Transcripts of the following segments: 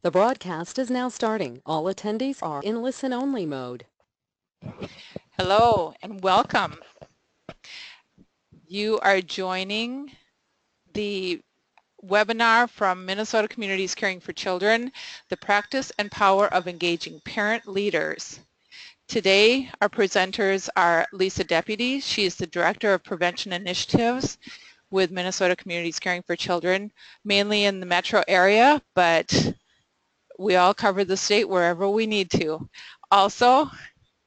The broadcast is now starting. All attendees are in listen-only mode. Hello and welcome. You are joining the webinar from Minnesota Communities Caring for Children, the practice and power of engaging parent leaders. Today our presenters are Lisa Deputy. She is the Director of Prevention Initiatives with Minnesota Communities Caring for Children, mainly in the metro area, but we all cover the state wherever we need to. Also,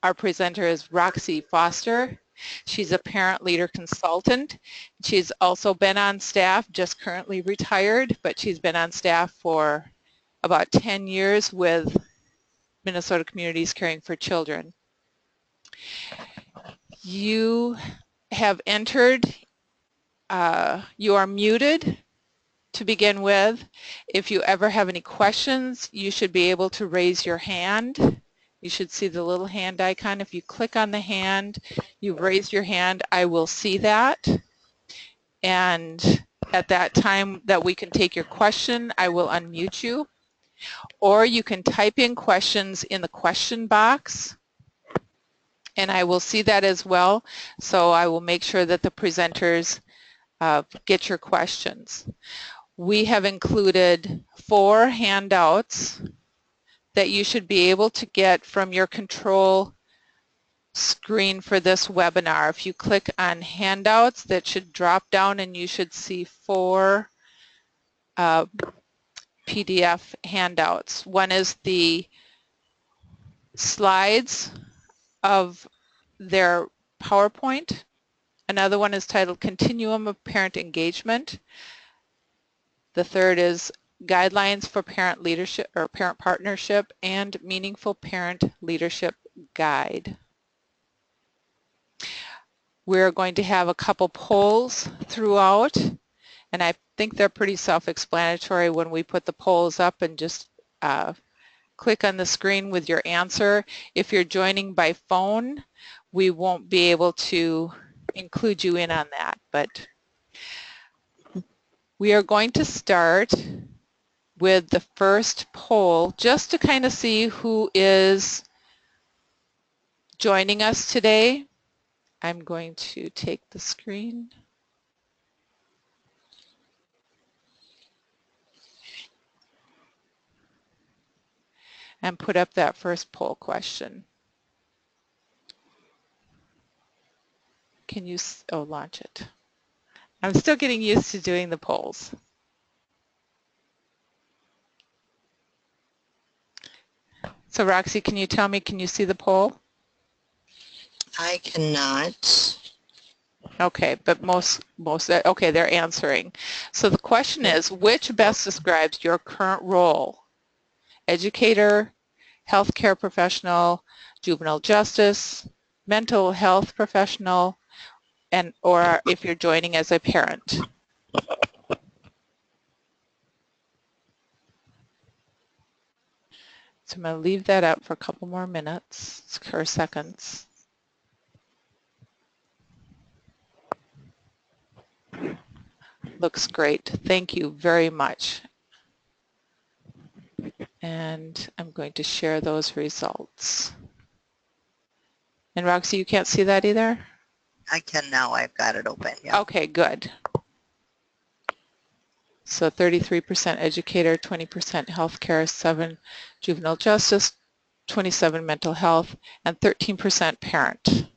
our presenter is Roxy Foster. She's a parent leader consultant. She's also been on staff, just currently retired, but she's been on staff for about 10 years with Minnesota Communities Caring for Children. You have entered, you are muted to begin with. If you ever have any questions, you should be able to raise your hand. You should see the little hand icon. If you click on the hand, you've raised your hand, I will see that. And at that time that we can take your question, I will unmute you. Or you can type in questions in the question box, and I will see that as well. So I will make sure that the presenters get your questions. We have included 4 handouts that you should be able to get from your control screen for this webinar. If you click on handouts, that should drop down and you should see 4 PDF handouts. One is the slides of their PowerPoint. Another one is titled Continuum of Parent Engagement. The third is Guidelines for Parent Leadership or Parent Partnership and Meaningful Parent Leadership Guide. We're going to have a couple polls throughout, and I think they're pretty self-explanatory when we put the polls up, and just click on the screen with your answer. If you're joining by phone, we won't be able to include you in on that, but we are going to start with the first poll just to kind of see who is joining us today. I'm going to take the screen. And put up that first poll question. Can you, launch it. I'm still getting used to doing the polls. So Roxy, can you tell me, can you see the poll? I cannot. Okay, but most, okay, they're answering. So the question is, which best describes your current role? Educator, healthcare professional, juvenile justice, mental health professional, and or if you're joining as a parent. So I'm going to leave that up for a couple more minutes or seconds. Looks great. Thank you very much. And I'm going to share those results. And Roxy, you can't see that either? I can now. I've got it open. Yeah. Okay, good. So 33% educator, 20% healthcare, 7 juvenile justice, 27 mental health, and 13% parent.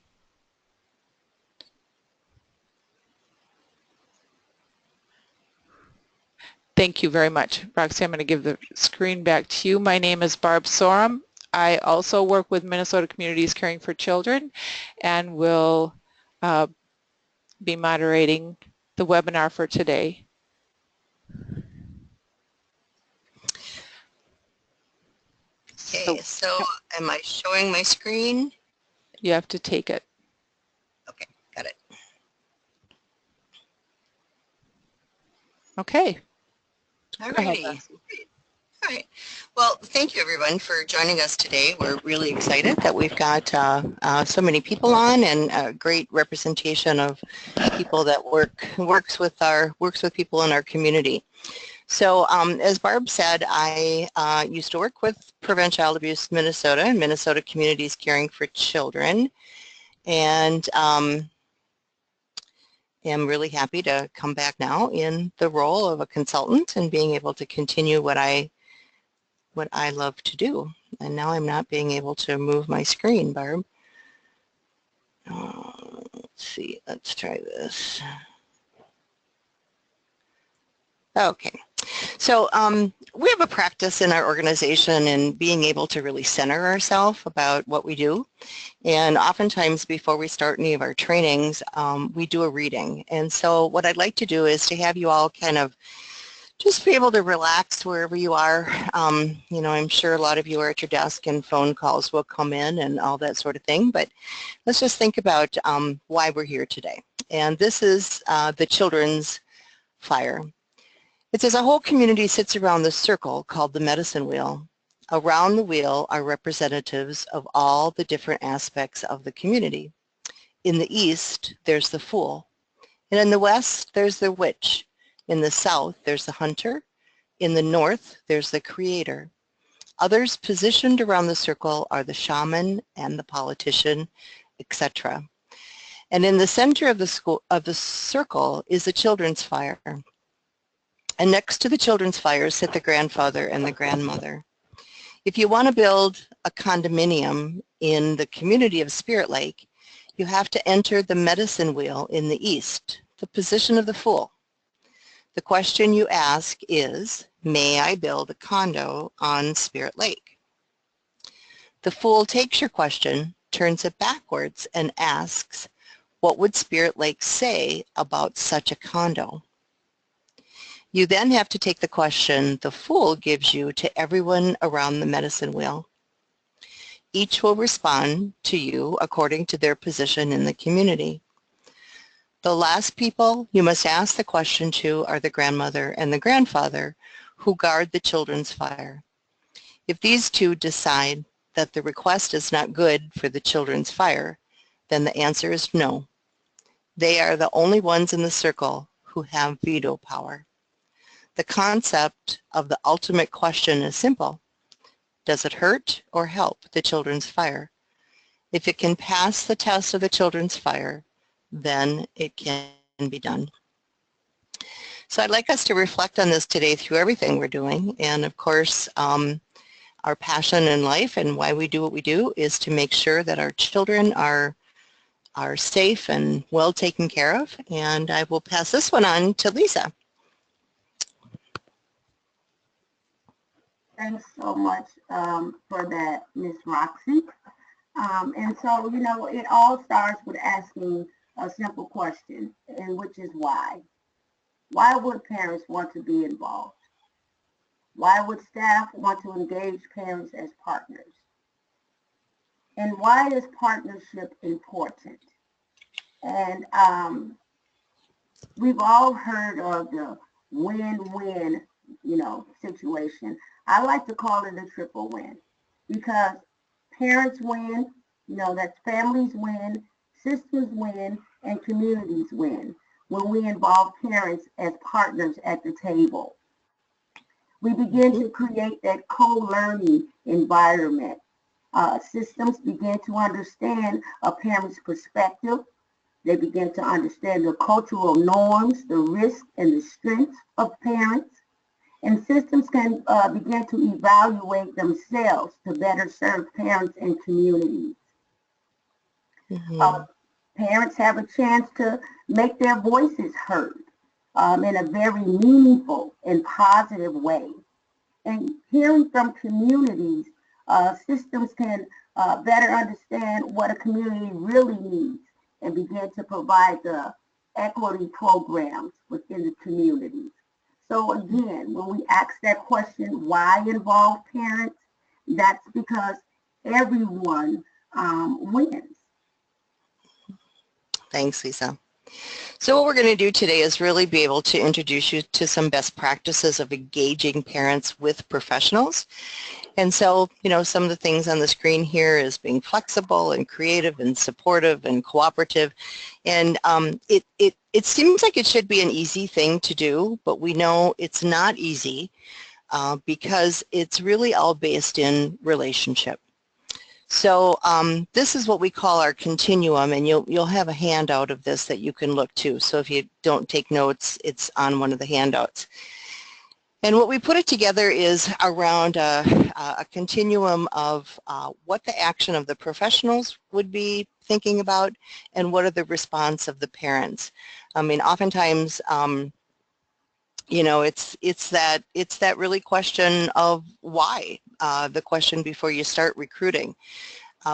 Thank you very much. Roxy, I'm going to give the screen back to you. My name is Barb Sorum. I also work with Minnesota Communities Caring for Children and will be moderating the webinar for today. Okay, so am I showing my screen? You have to take it. Okay, got it. Okay. All righty. All right. Well, thank you everyone for joining us today. We're really excited that we've got so many people on and a great representation of people that works with people in our community. So as Barb said, I used to work with Prevent Child Abuse Minnesota and Minnesota Communities Caring for Children, and am really happy to come back now in the role of a consultant and being able to continue what I love to do. And now I'm not being able to move my screen, Barb. Let's see, let's try this. Okay. So we have a practice in our organization in being able to really center ourselves about what we do. And oftentimes before we start any of our trainings, we do a reading. And so what I'd like to do is to have you all kind of just be able to relax wherever you are. You know, I'm sure a lot of you are at your desk and phone calls will come in and all that sort of thing. But let's just think about why we're here today. And this is the children's fire. It says a whole community sits around the circle called the medicine wheel. Around the wheel are representatives of all the different aspects of the community. In the east, there's the fool. And in the west, there's the witch. In the south, there's the hunter. In the north, there's the creator. Others positioned around the circle are the shaman and the politician, etc. And in the center of the circle is the children's fire. And next to the children's fire sit the grandfather and the grandmother. If you want to build a condominium in the community of Spirit Lake, you have to enter the medicine wheel in the east, the position of the fool. The question you ask is, may I build a condo on Spirit Lake? The fool takes your question, turns it backwards, and asks, what would Spirit Lake say about such a condo? You then have to take the question the fool gives you to everyone around the medicine wheel. Each will respond to you according to their position in the community. The last people you must ask the question to are the grandmother and the grandfather who guard the children's fire. If these two decide that the request is not good for the children's fire, then the answer is no. They are the only ones in the circle who have veto power. The concept of the ultimate question is simple. Does it hurt or help the children's fire? If it can pass the test of the children's fire, then it can be done. So I'd like us to reflect on this today through everything we're doing. And of course, our passion in life and why we do what we do is to make sure that our children are safe and well taken care of. And I will pass this one on to Lisa. Thanks so much for that, Miss Roxy. And so, you know, it all starts with asking a simple question, and which is why. Why would parents want to be involved? Why would staff want to engage parents as partners? And why is partnership important? And we've all heard of the win-win, you know, situation. I like to call it a triple win because parents win, you know, that's families win, systems win, and communities win when we involve parents as partners at the table. We begin to create that co-learning environment. Systems begin to understand a parent's perspective. They begin to understand the cultural norms, the risks, and the strengths of parents. And systems can begin to evaluate themselves to better serve parents and communities. Parents have a chance to make their voices heard in a very meaningful and positive way. And hearing from communities, systems can better understand what a community really needs and begin to provide the equity programs within the communities. So again, when we ask that question, why involve parents? That's because everyone wins. Thanks, Lisa. So what we're going to do today is really be able to introduce you to some best practices of engaging parents with professionals. And so, you know, some of the things on the screen here is being flexible and creative and supportive and cooperative. And it seems like it should be an easy thing to do, but we know it's not easy because it's really all based in relationship. So this is what we call our continuum, and you'll have a handout of this that you can look to. So if you don't take notes, it's on one of the handouts. And what we put it together is around a continuum of what the action of the professionals would be thinking about and what are the response of the parents. I mean, oftentimes, you know, it's that really question of why, the question before you start recruiting.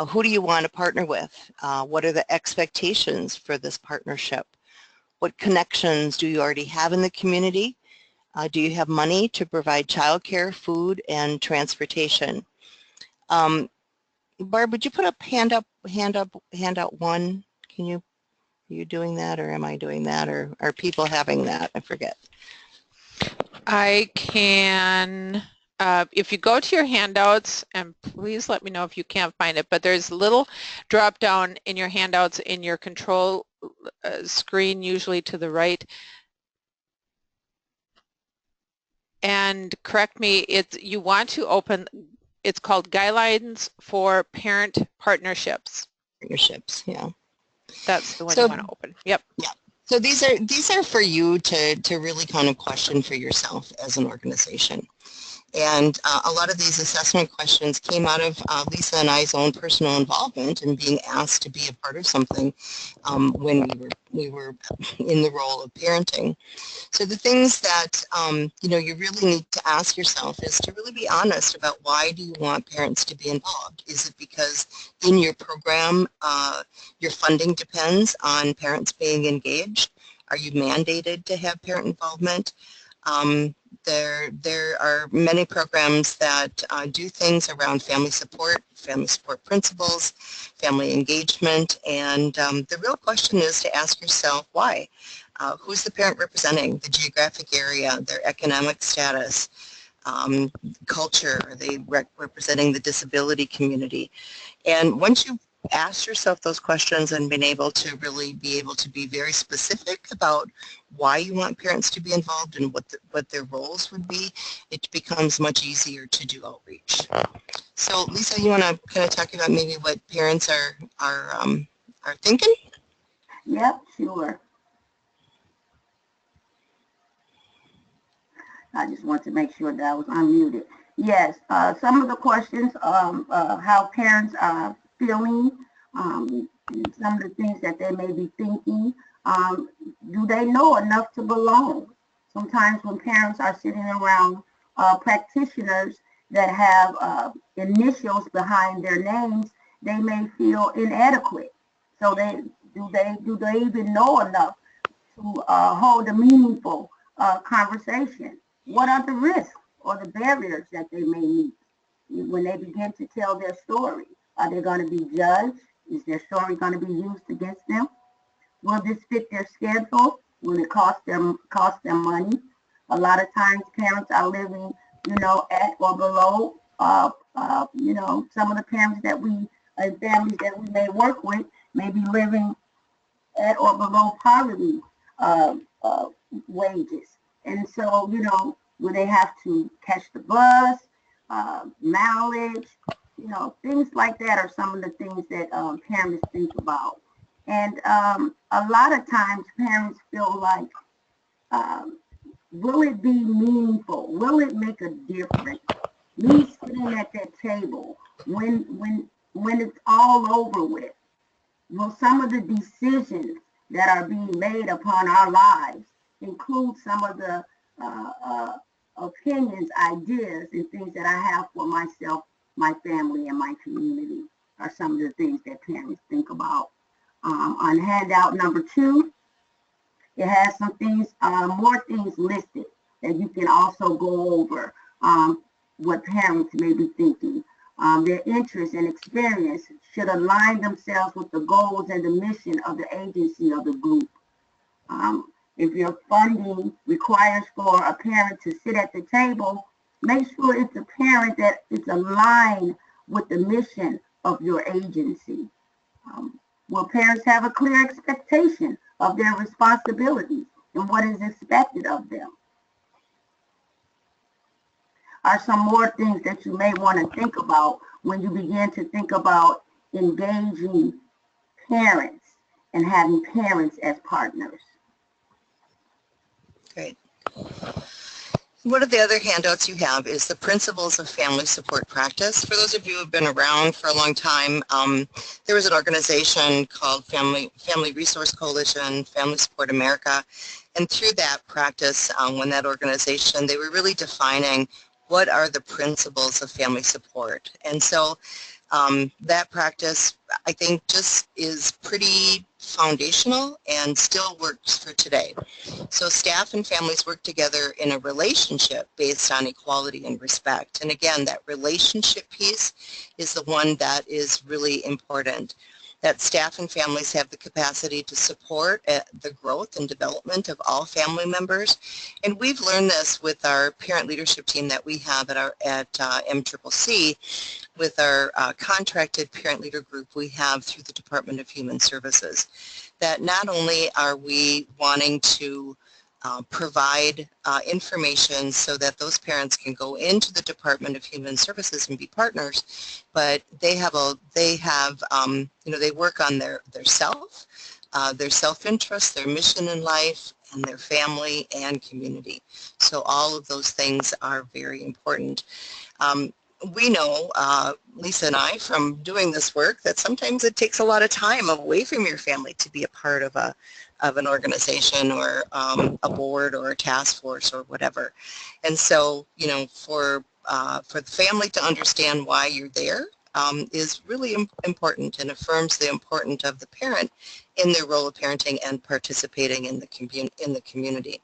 Who do you want to partner with? What are the expectations for this partnership? What connections do you already have in the community? Do you have money to provide childcare, food, and transportation? Barb, would you put up handout one? Are you doing that, or am I doing that, or are people having that? I forget. I can, if you go to your handouts, and please let me know if you can't find it, but there's a little drop down in your handouts in your control screen, usually to the right. And correct me, you want to open, it's called Guidelines for Parent Partnerships. Partnerships, yeah. That's the one you want to open. Yep. Yeah. So these are for you to really kind of question for yourself as an organization. And a lot of these assessment questions came out of Lisa and I's own personal involvement in being asked to be a part of something when we were in the role of parenting. So the things that you know, you really need to ask yourself is to really be honest about why do you want parents to be involved? Is it because in your program your funding depends on parents being engaged? Are you mandated to have parent involvement? There are many programs that do things around family support principles, family engagement, and the real question is to ask yourself why. Who's the parent representing? The geographic area, their economic status, culture, are they representing the disability community? And once you ask yourself those questions and been able to really be very specific about why you want parents to be involved and what their roles would be, it becomes much easier to do outreach. So Lisa, you want to kind of talk about maybe what parents are thinking? Yep, sure. I just want to make sure that I was unmuted. Yes, some of the questions, how parents are feeling, some of the things that they may be thinking. Do they know enough to belong? Sometimes when parents are sitting around practitioners that have initials behind their names, they may feel inadequate. So do they even know enough to hold a meaningful conversation? What are the risks or the barriers that they may meet when they begin to tell their story? Are they going to be judged? Is their story going to be used against them? Will this fit their schedule? Will it cost them money? A lot of times parents are living, you know, at or below, you know, some of the parents that and families that we may work with may be living at or below poverty wages. And so, you know, will they have to catch the bus, mileage, you know, things like that are some of the things that parents think about. And a lot of times parents feel like, will it be meaningful? Will it make a difference? Me sitting at that table, when it's all over with, will some of the decisions that are being made upon our lives include some of the opinions, ideas, and things that I have for myself, my family, and my community? Are some of the things that parents think about. On handout number 2, it has some things, more things listed that you can also go over what parents may be thinking. Their interests and experience should align themselves with the goals and the mission of the agency of the group. If your funding requires for a parent to sit at the table, make sure it's a parent that is aligned with the mission of your agency. Will parents have a clear expectation of their responsibilities and what is expected of them? Are some more things that you may want to think about when you begin to think about engaging parents and having parents as partners. Great. One of the other handouts you have is the Principles of Family Support Practice. For those of you who have been around for a long time, there was an organization called Family Resource Coalition, Family Support America, and through that practice, when that organization, they were really defining what are the principles of family support. And so that practice, I think, just is pretty foundational and still works for today. So staff and families work together in a relationship based on equality and respect. And again, that relationship piece is the one that is really important. That staff and families have the capacity to support the growth and development of all family members. And we've learned this with our parent leadership team that we have at MCCC, with our contracted parent leader group we have through the Department of Human Services, that not only are we wanting to provide information so that those parents can go into the Department of Human Services and be partners, but they have they work on their self-interest, their mission in life, and their family and community. So all of those things are very important. We know, Lisa and I, from doing this work, that sometimes it takes a lot of time away from your family to be a part of an organization or a board or a task force or whatever. And so, for the family to understand why you're there is really important and affirms the importance of the parent in their role of parenting and participating in the community.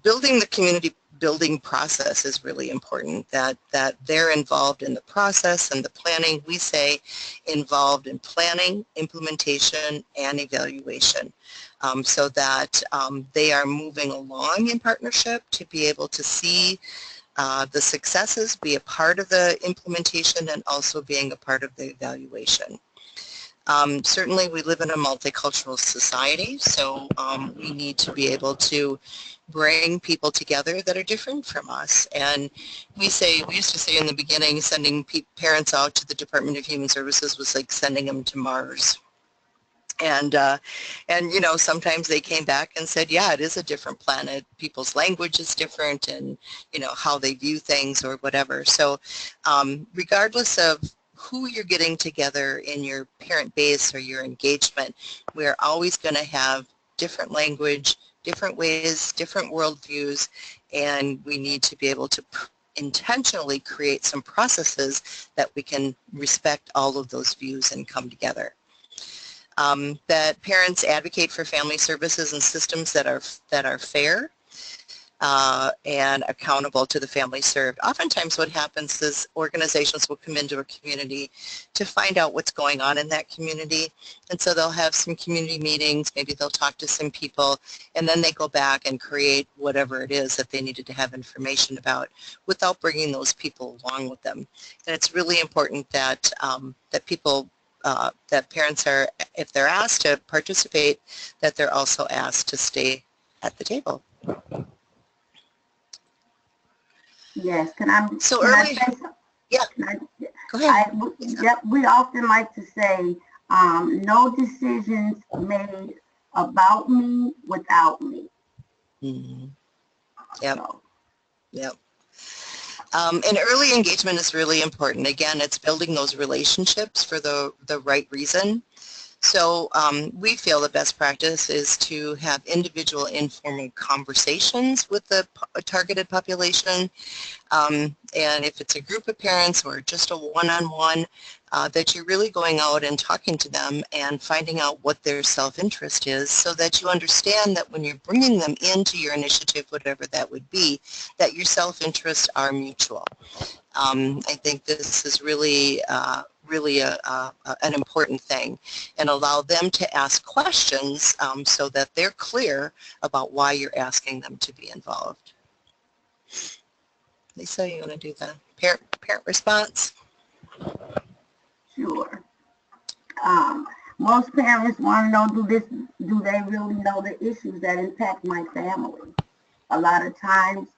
Building the community building process is really important, that they're involved in the process and the planning. We say involved in planning, implementation, and evaluation, so that they are moving along in partnership to be able to see the successes, be a part of the implementation, and also being a part of the evaluation. Certainly we live in a multicultural society, so we need to be able to bring people together that are different from us. And we used to say in the beginning, sending parents out to the Department of Human Services was like sending them to Mars. And sometimes they came back and said, yeah, it is a different planet. People's language is different, and, how they view things or whatever. So regardless of who you're getting together in your parent base or your engagement, we're always going to have different language, different ways, different worldviews, and we need to be able to intentionally create some processes that we can respect all of those views and come together. That parents advocate for family services and systems that are fair and accountable to the family served. Oftentimes what happens is organizations will come into a community to find out what's going on in that community, and so they'll have some community meetings, maybe they'll talk to some people, and then they go back and create whatever it is that they needed to have information about without bringing those people along with them. And it's really important that that parents are, if they're asked to participate, that they're also asked to stay at the table. Yes, can I say something? Yeah, go ahead. We often like to say, no decisions made about me without me. Mm-hmm. Yep. So. Yep. And early engagement is really important. Again, it's building those relationships for the right reason. So we feel the best practice is to have individual informal conversations with the targeted population. And if it's a group of parents or just a one-on-one, that you're really going out and talking to them and finding out what their self-interest is, so that you understand that when you're bringing them into your initiative, whatever that would be, that your self-interests are mutual. I think this is really really an important thing, and allow them to ask questions so that they're clear about why you're asking them to be involved. Lisa, you want to do the parent response? Sure. Most parents want to know, do they really know the issues that impact my family? A lot of times,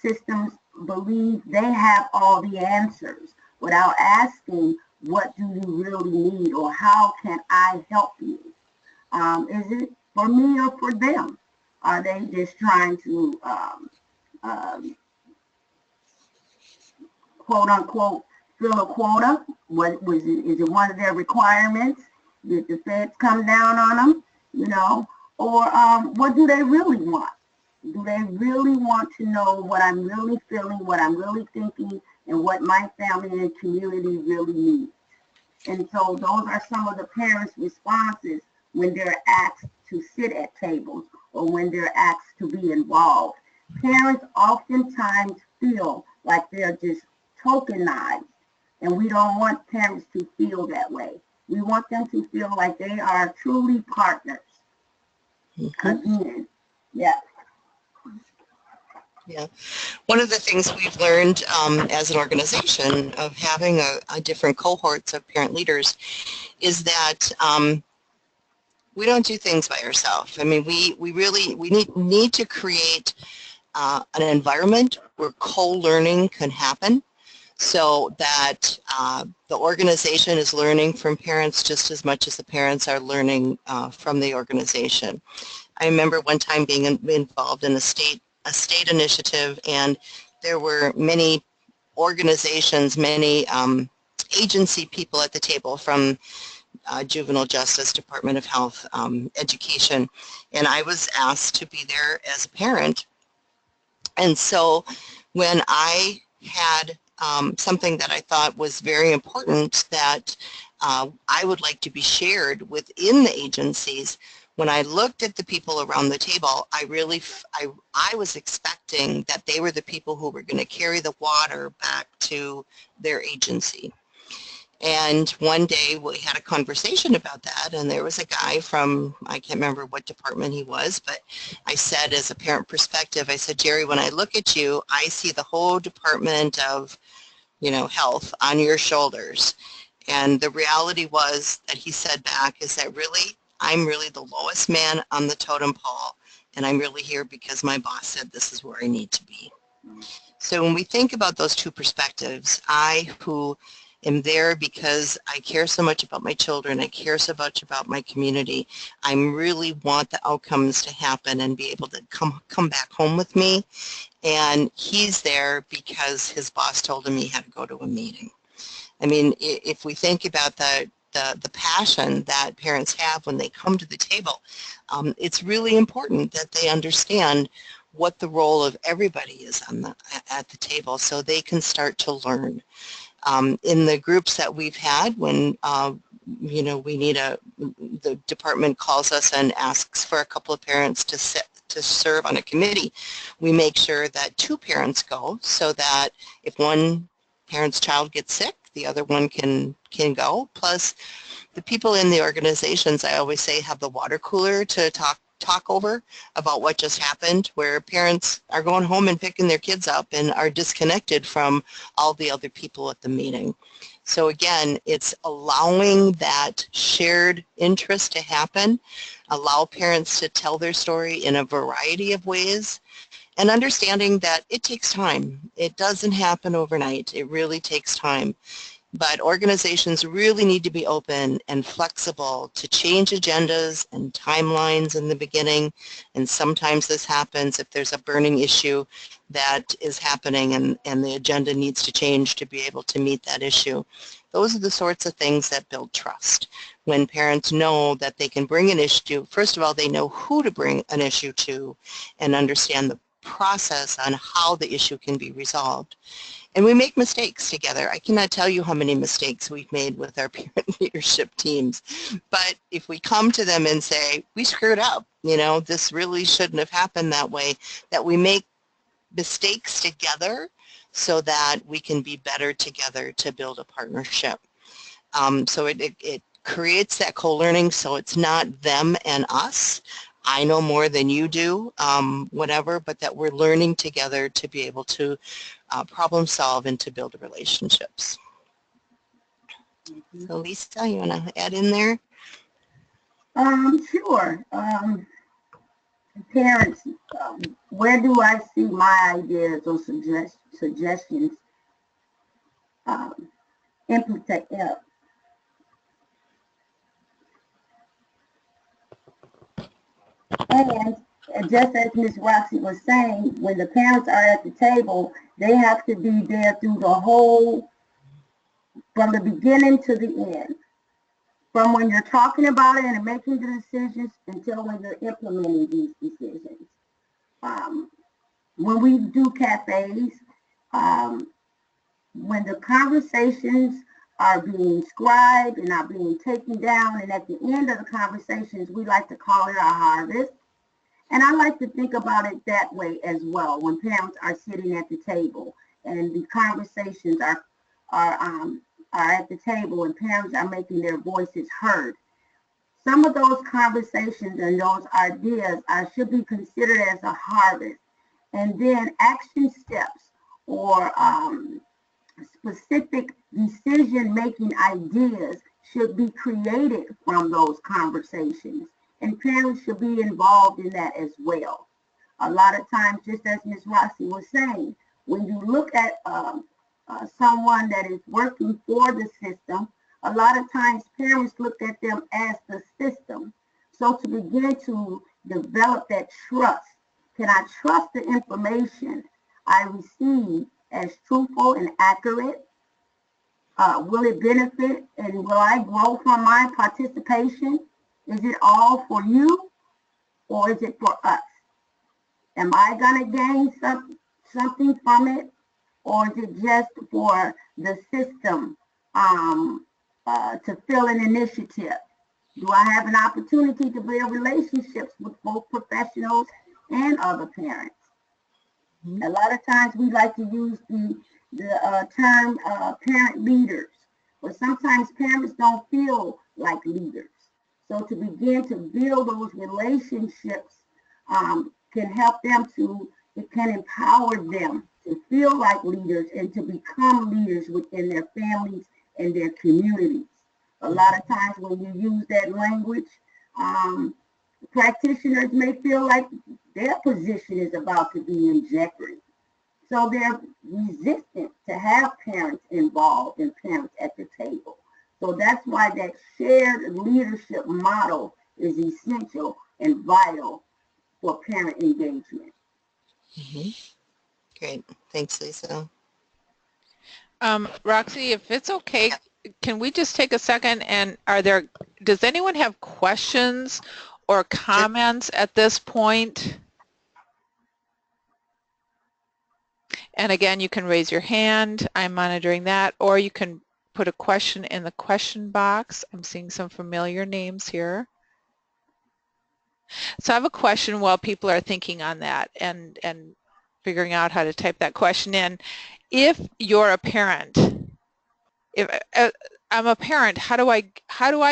systems believe they have all the answers without asking, what do you really need, or how can I help you? Is it for me or for them? Are they just trying to, quote unquote, fill a quota? Is it one of their requirements? Did the feds come down on them? You know, or what do they really want? Do they really want to know what I'm really feeling, what I'm really thinking, and what my family and community really needs? And so those are some of the parents' responses when they're asked to sit at tables or when they're asked to be involved. Parents oftentimes feel like they're just tokenized, and we don't want parents to feel that way. We want them to feel like they are truly partners. Again, yeah. Yeah. One of the things we've learned as an organization of having a different cohorts of parent leaders is that we don't do things by ourselves. I mean, we need to create an environment where co-learning can happen, so that the organization is learning from parents just as much as the parents are learning from the organization. I remember one time being involved in a state initiative, and there were many organizations, many agency people at the table from Juvenile Justice, Department of Health, Education, and I was asked to be there as a parent. And so when I had something that I thought was very important that I would like to be shared within the agencies, when I looked at the people around the table, I was expecting that they were the people who were going to carry the water back to their agency. And one day we had a conversation about that, and there was a guy from, I can't remember what department he was, but I said, as a parent perspective, I said, Jerry, when I look at you, I see the whole Department of, Health on your shoulders. And the reality was that he said back is that really, I'm really the lowest man on the totem pole, and I'm really here because my boss said this is where I need to be. So when we think about those two perspectives, I who am there because I care so much about my children, I care so much about my community, I really want the outcomes to happen and be able to come back home with me. And he's there because his boss told him he had to go to a meeting. I mean, if we think about the passion that parents have when they come to the table, it's really important that they understand what the role of everybody is at the table so they can start to learn. In the groups that we've had, when we need the department calls us and asks for a couple of parents to serve on a committee, we make sure that 2 parents go so that if one parent's child gets sick, the other one can go. Plus, the people in the organizations, I always say, have the water cooler to talk over about what just happened, where parents are going home and picking their kids up and are disconnected from all the other people at the meeting. So again, it's allowing that shared interest to happen, allow parents to tell their story in a variety of ways, and understanding that it takes time. It doesn't happen overnight. It really takes time. But organizations really need to be open and flexible to change agendas and timelines in the beginning. And sometimes this happens if there's a burning issue that is happening and the agenda needs to change to be able to meet that issue. Those are the sorts of things that build trust. When parents know that they can bring an issue, first of all, they know who to bring an issue to and understand the process on how the issue can be resolved. And we make mistakes together. I cannot tell you how many mistakes we've made with our parent leadership teams. But if we come to them and say, we screwed up, this really shouldn't have happened that way, that we make mistakes together so that we can be better together to build a partnership. So it creates that co-learning, so it's not them and us. I know more than you do, whatever, but that we're learning together to be able to problem solve and to build relationships. So Lisa, you want to add in there? Sure. Parents, where do I see my ideas or suggestions implement? And just as Ms. Roxy was saying, when the parents are at the table, they have to be there through the whole, from the beginning to the end. From when you're talking about it and making the decisions until when you're implementing these decisions. When we do cafes, when the conversations are being scribed and are being taken down, and at the end of the conversations, we like to call it our harvest. And I like to think about it that way as well, when parents are sitting at the table and the conversations are at the table and parents are making their voices heard. Some of those conversations and those ideas should be considered as a harvest. And then action steps or specific decision-making ideas should be created from those conversations. And parents should be involved in that as well. A lot of times, just as Ms. Rossi was saying, when you look at someone that is working for the system, a lot of times parents look at them as the system. So to begin to develop that trust, can I trust the information I receive as truthful and accurate? Will it benefit and will I grow from my participation? Is it all for you or is it for us? Am I going to gain something from it, or is it just for the system to fill an initiative? Do I have an opportunity to build relationships with both professionals and other parents? A lot of times we like to use the term parent leaders, but sometimes parents don't feel like leaders. So to begin to build those relationships can help them it can empower them to feel like leaders and to become leaders within their families and their communities. A lot of times when you use that language, practitioners may feel like their position is about to be in jeopardy. So they're resistant to have parents involved and parents at the table. So that's why that shared leadership model is essential and vital for parent engagement. Great. Thanks, Lisa. Roxy, if it's okay, can we just take a second and does anyone have questions or comments at this point? And again, you can raise your hand. I'm monitoring that, or you can put a question in the question box. I'm seeing some familiar names here. So I have a question while people are thinking on that and figuring out how to type that question in. If you're a parent, if I'm a parent, how do I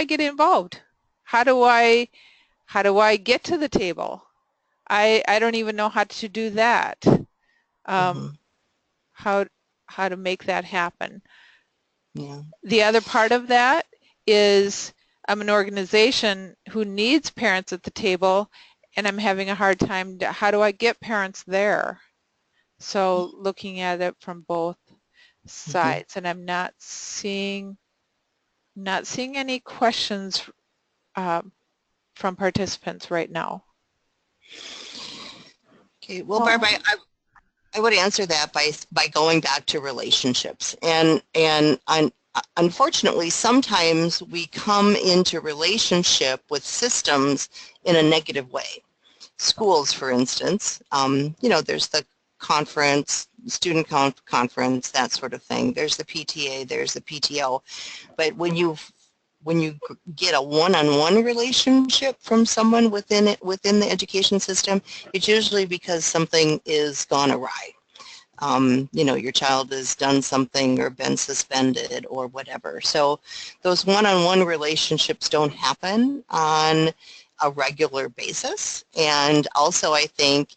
get involved? How do I get to the table? I don't even know how to do that. How to make that happen. Yeah. The other part of that is I'm an organization who needs parents at the table, and I'm having a hard time. How do I get parents there? So looking at it from both sides, and I'm not seeing any questions from participants right now. Okay. Well, Barbara, I would answer that by going back to relationships, and unfortunately, sometimes we come into relationship with systems in a negative way. Schools, for instance, there's the conference, student conference, that sort of thing. There's the PTA, there's the PTO. But when you get a one-on-one relationship from someone within the education system, it's usually because something is gone awry. you know, your child has done something or been suspended or whatever. So those one-on-one relationships don't happen on a regular basis. And also I think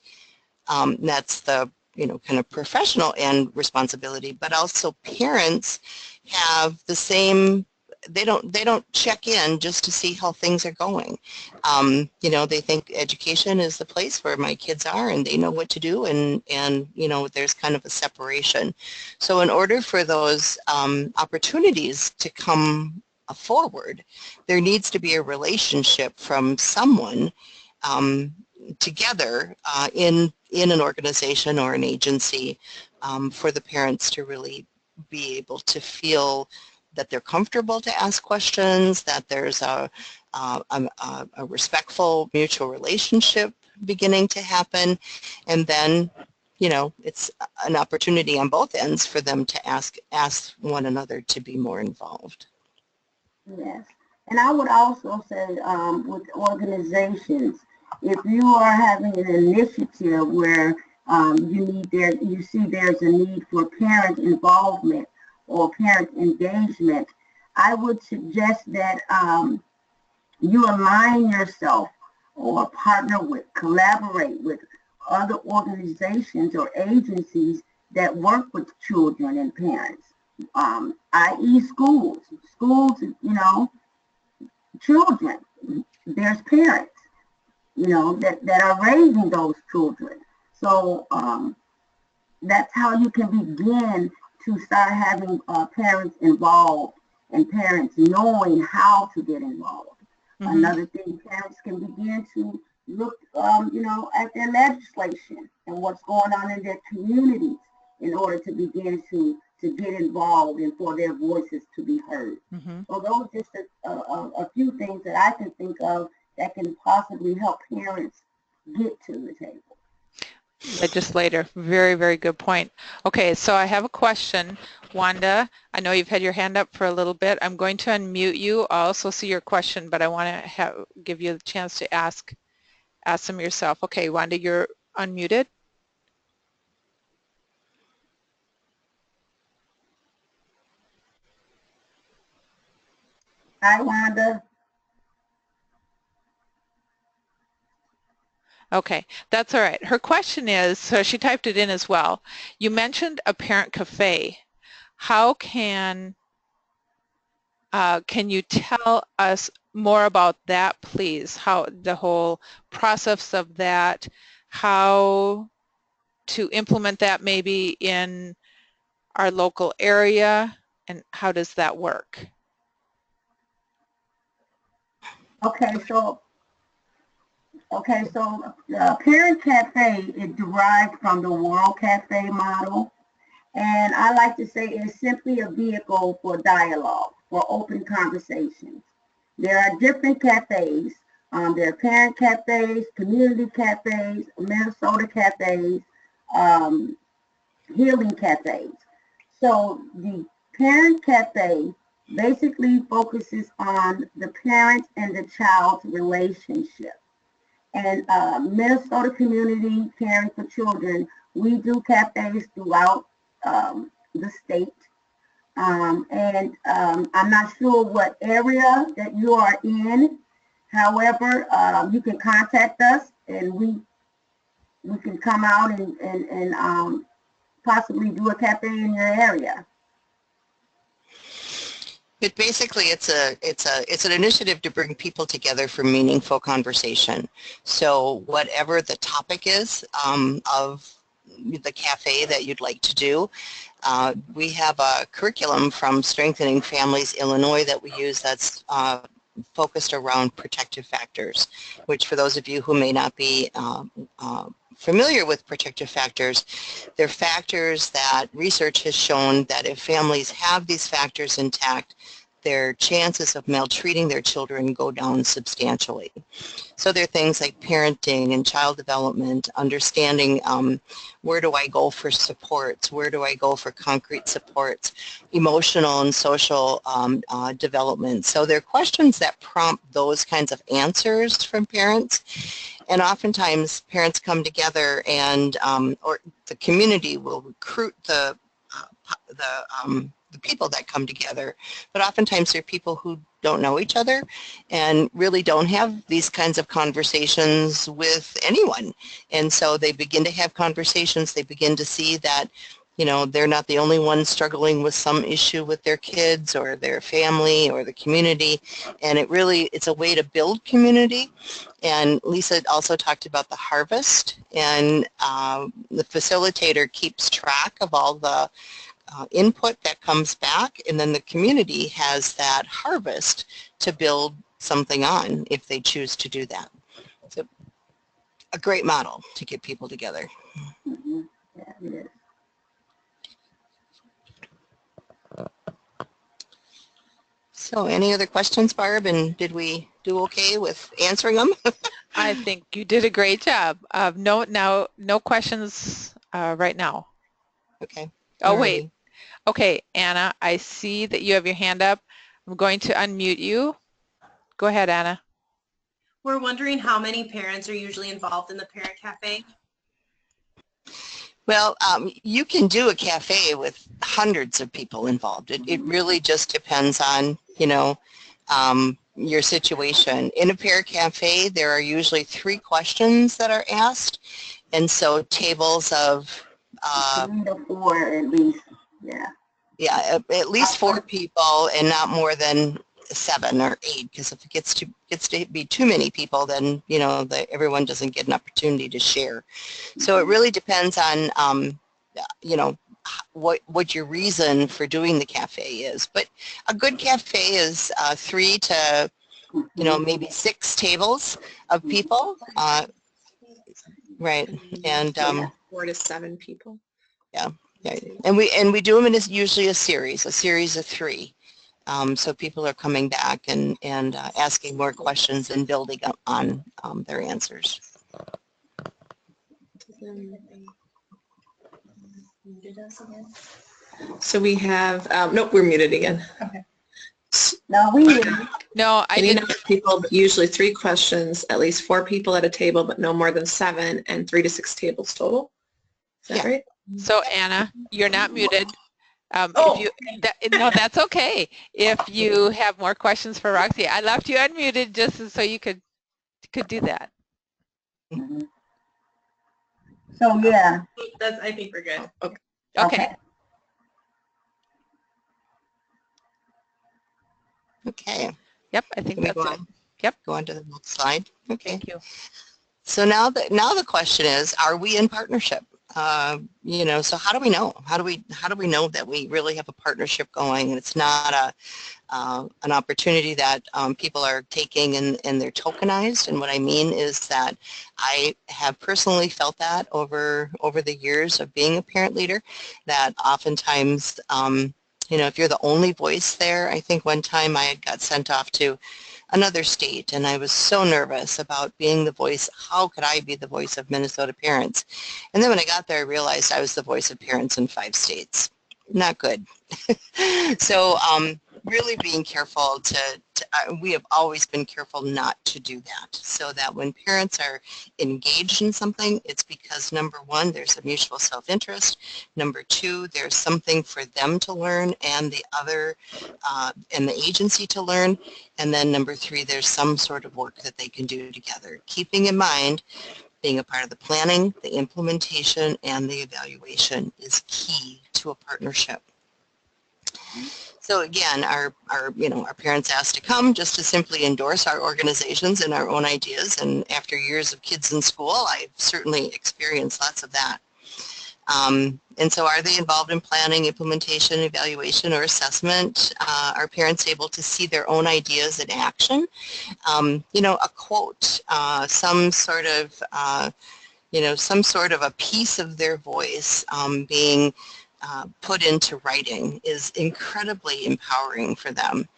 that's the, you know, kind of professional end responsibility, but also parents have the same, they don't check in just to see how things are going. You know, they think education is the place where my kids are and they know what to do, and you know, there's kind of a separation. So in order for those opportunities to come forward, there needs to be a relationship from someone together in an organization or an agency for the parents to really be able to feel that they're comfortable to ask questions, that there's a respectful mutual relationship beginning to happen, and then, you know, it's an opportunity on both ends for them to ask one another to be more involved. Yes. And I would also say with organizations, if you are having an initiative where you see there's a need for parent involvement or parent engagement, I would suggest that you align yourself or partner with, collaborate with other organizations or agencies that work with children and parents, i.e. schools, you know, children, there's parents, you know, that are raising those children. So that's how you can begin to start having parents involved and parents knowing how to get involved. Mm-hmm. Another thing, parents can begin to look, you know, at their legislation and what's going on in their communities in order to begin to get involved and for their voices to be heard. Mm-hmm. So those are just a few things that I can think of that can possibly help parents get to the table. Legislator, very, very good point. Okay, so I have a question. Wanda, I know you've had your hand up for a little bit. I'm going to unmute you. I also see your question, but I want to give you the chance to ask them yourself. Okay, Wanda, you're unmuted. Hi, Wanda. Okay, that's all right. Her question is, so she typed it in as well. You mentioned a parent cafe. How can you tell us more about that, please? How the whole process of that, how to implement that maybe in our local area, and how does that work? Okay, so Parent Cafe is derived from the World Cafe model, and I like to say it's simply a vehicle for dialogue, for open conversations. There are different cafes. There are parent cafes, community cafes, Minnesota cafes, healing cafes. So the Parent Cafe basically focuses on the parent and the child's relationship. And Minnesota Community Caring for Children, we do cafes throughout the state. I'm not sure what area that you are in. However, you can contact us and we can come out and possibly do a cafe in your area. But basically, it's an initiative to bring people together for meaningful conversation. So whatever the topic is of the cafe that you'd like to do, we have a curriculum from Strengthening Families Illinois that we use that's focused around protective factors, which for those of you who may not be familiar with protective factors, they're factors that research has shown that if families have these factors intact, their chances of maltreating their children go down substantially. So there are things like parenting and child development, understanding where do I go for supports, where do I go for concrete supports, emotional and social development. So there are questions that prompt those kinds of answers from parents. And oftentimes parents come together and, or the community will recruit the people that come together, but oftentimes they're people who don't know each other and really don't have these kinds of conversations with anyone. And so they begin to have conversations, they begin to see that, you know, they're not the only ones struggling with some issue with their kids or their family or the community. And it's a way to build community. And Lisa also talked about the harvest, and the facilitator keeps track of all the input that comes back, and then the community has that harvest to build something on if they choose to do that. It's a great model to get people together. Mm-hmm. Yeah, it is. So any other questions, Barb, and did we do okay with answering them? I think you did a great job. No questions right now. Okay. Oh, Alrighty. wait. Okay, Anna, I see that you have your hand up. I'm going to unmute you. Go ahead, Anna. We're wondering how many parents are usually involved in the Parent Cafe? Well, you can do a cafe with hundreds of people involved. It really just depends on, you know, your situation. In a Parent Cafe, there are usually 3 questions that are asked, and so tables of 3 to 4 at least. Yeah. Yeah, at least 4 people and not more than 7 or 8, because if it gets to be too many people, then, you know, everyone doesn't get an opportunity to share. So it really depends on, you know, what your reason for doing the cafe is. But a good cafe is 3 to, you know, maybe 6 tables of people. Right, and 4 to 7 people. yeah. Right. And we do them in usually a series of 3. So people are coming back and asking more questions and building up on their answers. So we have, nope, we're muted again. Okay. No, we No, I Any didn't. number of people, but usually 3 questions, at least 4 people at a table, but no more than 7, and 3 to 6 tables total. Is that Yeah. right? So Anna, you're not muted. Oh. If you, no, that's okay. If you have more questions for Roxy, I left you unmuted just so you could do that. Mhm. So yeah. I think we're good. Okay. Okay. Okay. Yep, I think Can we that's go it. on? Yep. Go on to the next slide. Okay. Thank you. So now the question is, are we in partnership? You know, so how do we know? How do we know that we really have a partnership going and it's not an opportunity that people are taking and they're tokenized? And what I mean is that I have personally felt that over the years of being a parent leader, that oftentimes, you know, if you're the only voice there, I think one time I got sent off to another state and I was so nervous about being the voice. How could I be the voice of Minnesota parents? And then when I got there, I realized I was the voice of parents in 5 states. Not good. So really being careful we have always been careful not to do that, so that when parents are engaged in something, it's because number 1, there's a mutual self-interest. Number 2, there's something for them to learn and the other and the agency to learn. And then number 3, there's some sort of work that they can do together, keeping in mind being a part of the planning, the implementation, and the evaluation is key to a partnership. So again, our parents asked to come just to simply endorse our organizations and our own ideas. And after years of kids in school, I've certainly experienced lots of that. And so are they involved in planning, implementation, evaluation, or assessment? Are parents able to see their own ideas in action? You know, a quote, some sort of a piece of their voice being put into writing is incredibly empowering for them.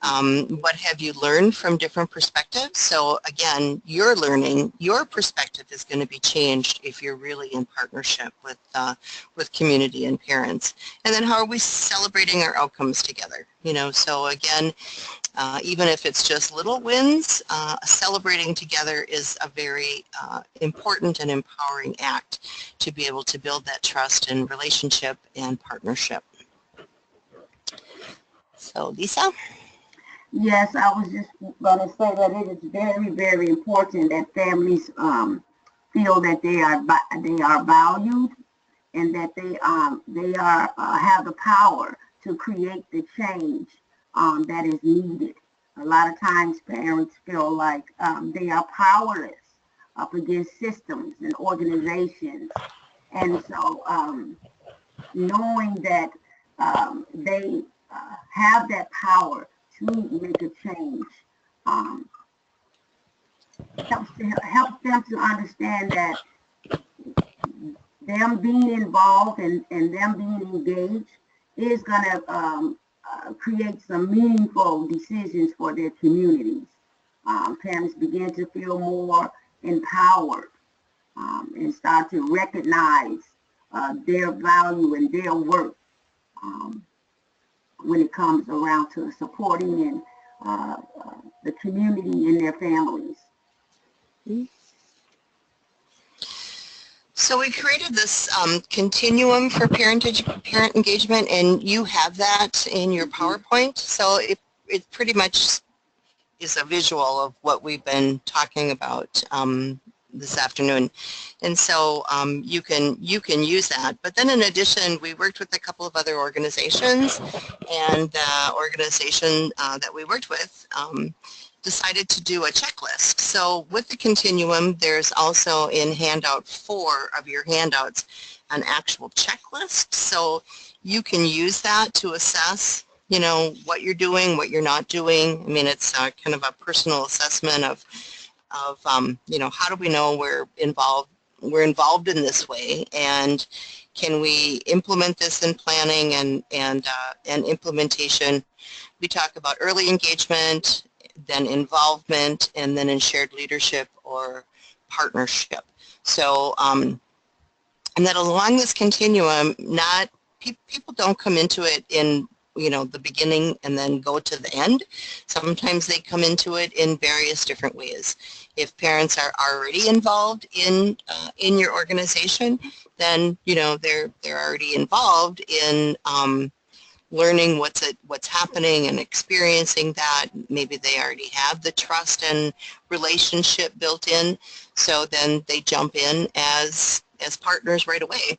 What have you learned from different perspectives? So again, you're learning, your perspective is going to be changed if you're really in partnership with community and parents. And then how are we celebrating our outcomes together? You know, so again, even if it's just little wins, celebrating together is a very important and empowering act to be able to build that trust and relationship and partnership. So Lisa? Yes, I was just going to say that it is very, very important that families feel that they are valued and that they have the power to create the change that is needed. A lot of times parents feel like they are powerless up against systems and organizations, and so knowing that they have that power to make a change helps them to understand that them being involved and them being engaged is going to create some meaningful decisions for their communities. Parents begin to feel more empowered and start to recognize their value and their worth when it comes around to supporting and the community and their families. So we created this continuum for parent engagement, and you have that in your PowerPoint. So it pretty much is a visual of what we've been talking about this afternoon, and so you can use that. But then in addition, we worked with a couple of other organizations, and the organization that we worked with decided to do a checklist. So with the continuum, there's also in handout 4 of your handouts an actual checklist. So you can use that to assess, you know, what you're doing, what you're not doing. I mean, it's kind of a personal assessment of you know, how do we know we're involved in this way, and can we implement this in planning and implementation. We talk about early engagement, then involvement, and then in shared leadership or partnership. So and that along this continuum, not people don't come into it in, you know, the beginning and then go to the end. Sometimes they come into it in various different ways. If parents are already involved in your organization, then, you know, they're already involved in learning what's happening and experiencing that. Maybe they already have the trust and relationship built in, so then they jump in as partners right away.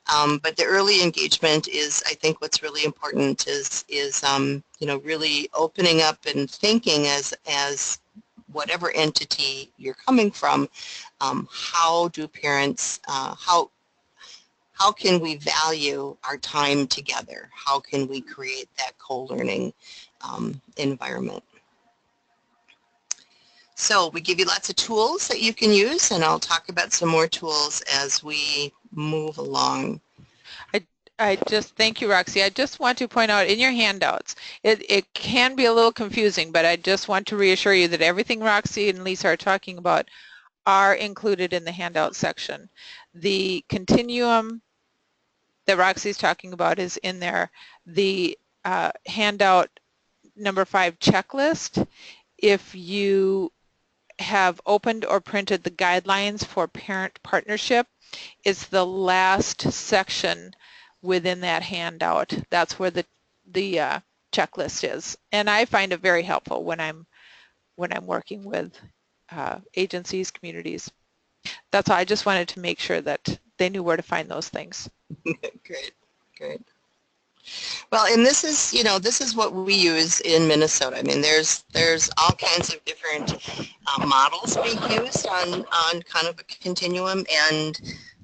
But the early engagement is, I think, what's really important is you know, really opening up and thinking as whatever entity you're coming from, how do parents, how can we value our time together? How can we create that co-learning environment? So we give you lots of tools that you can use, and I'll talk about some more tools as we move along. I just, thank you, Roxy. I just want to point out in your handouts, it can be a little confusing, but I just want to reassure you that everything Roxy and Lisa are talking about are included in the handout section. The continuum that Roxy's talking about is in there. The handout number 5 checklist, if you have opened or printed the guidelines for parent partnership, is the last section within that handout. That's where the checklist is, and I find it very helpful when I'm working with agencies, communities. That's all. I just wanted to make sure that they knew where to find those things. Great. Well, and this is, you know, this is what we use in Minnesota. I mean, there's all kinds of different models being used on kind of a continuum, and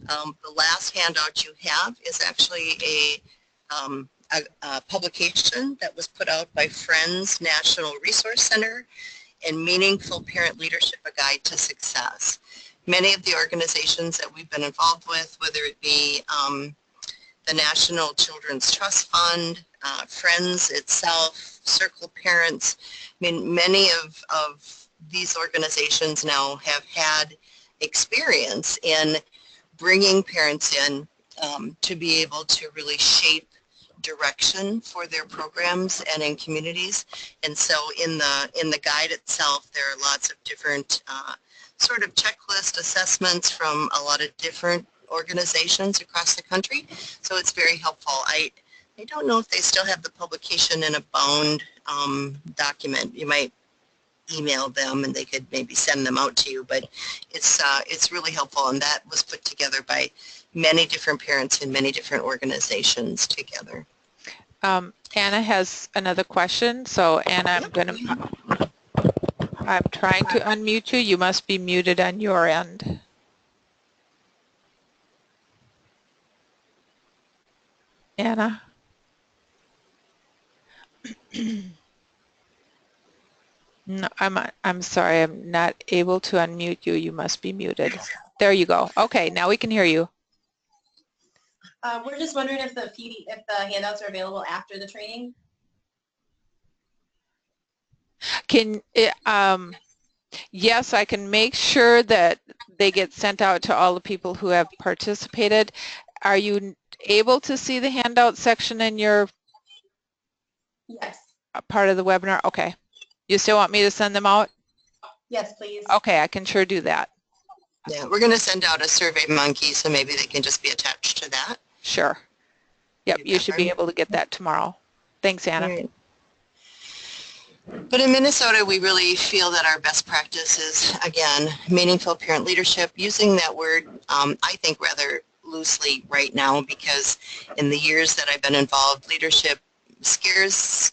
the last handout you have is actually a publication that was put out by Friends National Resource Center and Meaningful Parent Leadership, A Guide to Success. Many of the organizations that we've been involved with, whether it be the National Children's Trust Fund, Friends itself, Circle Parents. I mean, many of these organizations now have had experience in bringing parents in to be able to really shape direction for their programs and in communities. And so in the guide itself, there are lots of different sort of checklist assessments from a lot of different organizations across the country. So it's very helpful. I don't know if they still have the publication in a bound document. You might email them and they could maybe send them out to you, but it's really helpful, and that was put together by many different parents in many different organizations together. Anna has another question. So Anna, I'm trying to unmute you. You must be muted on your end. Anna? No, I'm sorry, I'm not able to unmute you. You must be muted. There you go. Okay, now we can hear you. We're just wondering if the handouts are available after the training. Yes, I can make sure that they get sent out to all the people who have participated. Are you able to see the handout section in your Yes. part of the webinar? Okay. You still want me to send them out? Yes, please. Okay, I can sure do that. Yeah, we're going to send out a Survey Monkey, so maybe they can just be attached to that. Sure. Yep, you should be able to get that tomorrow. Thanks, Anna. Right. But in Minnesota, we really feel that our best practice is, again, meaningful parent leadership, using that word, I think, rather loosely right now, because in the years that I've been involved, leadership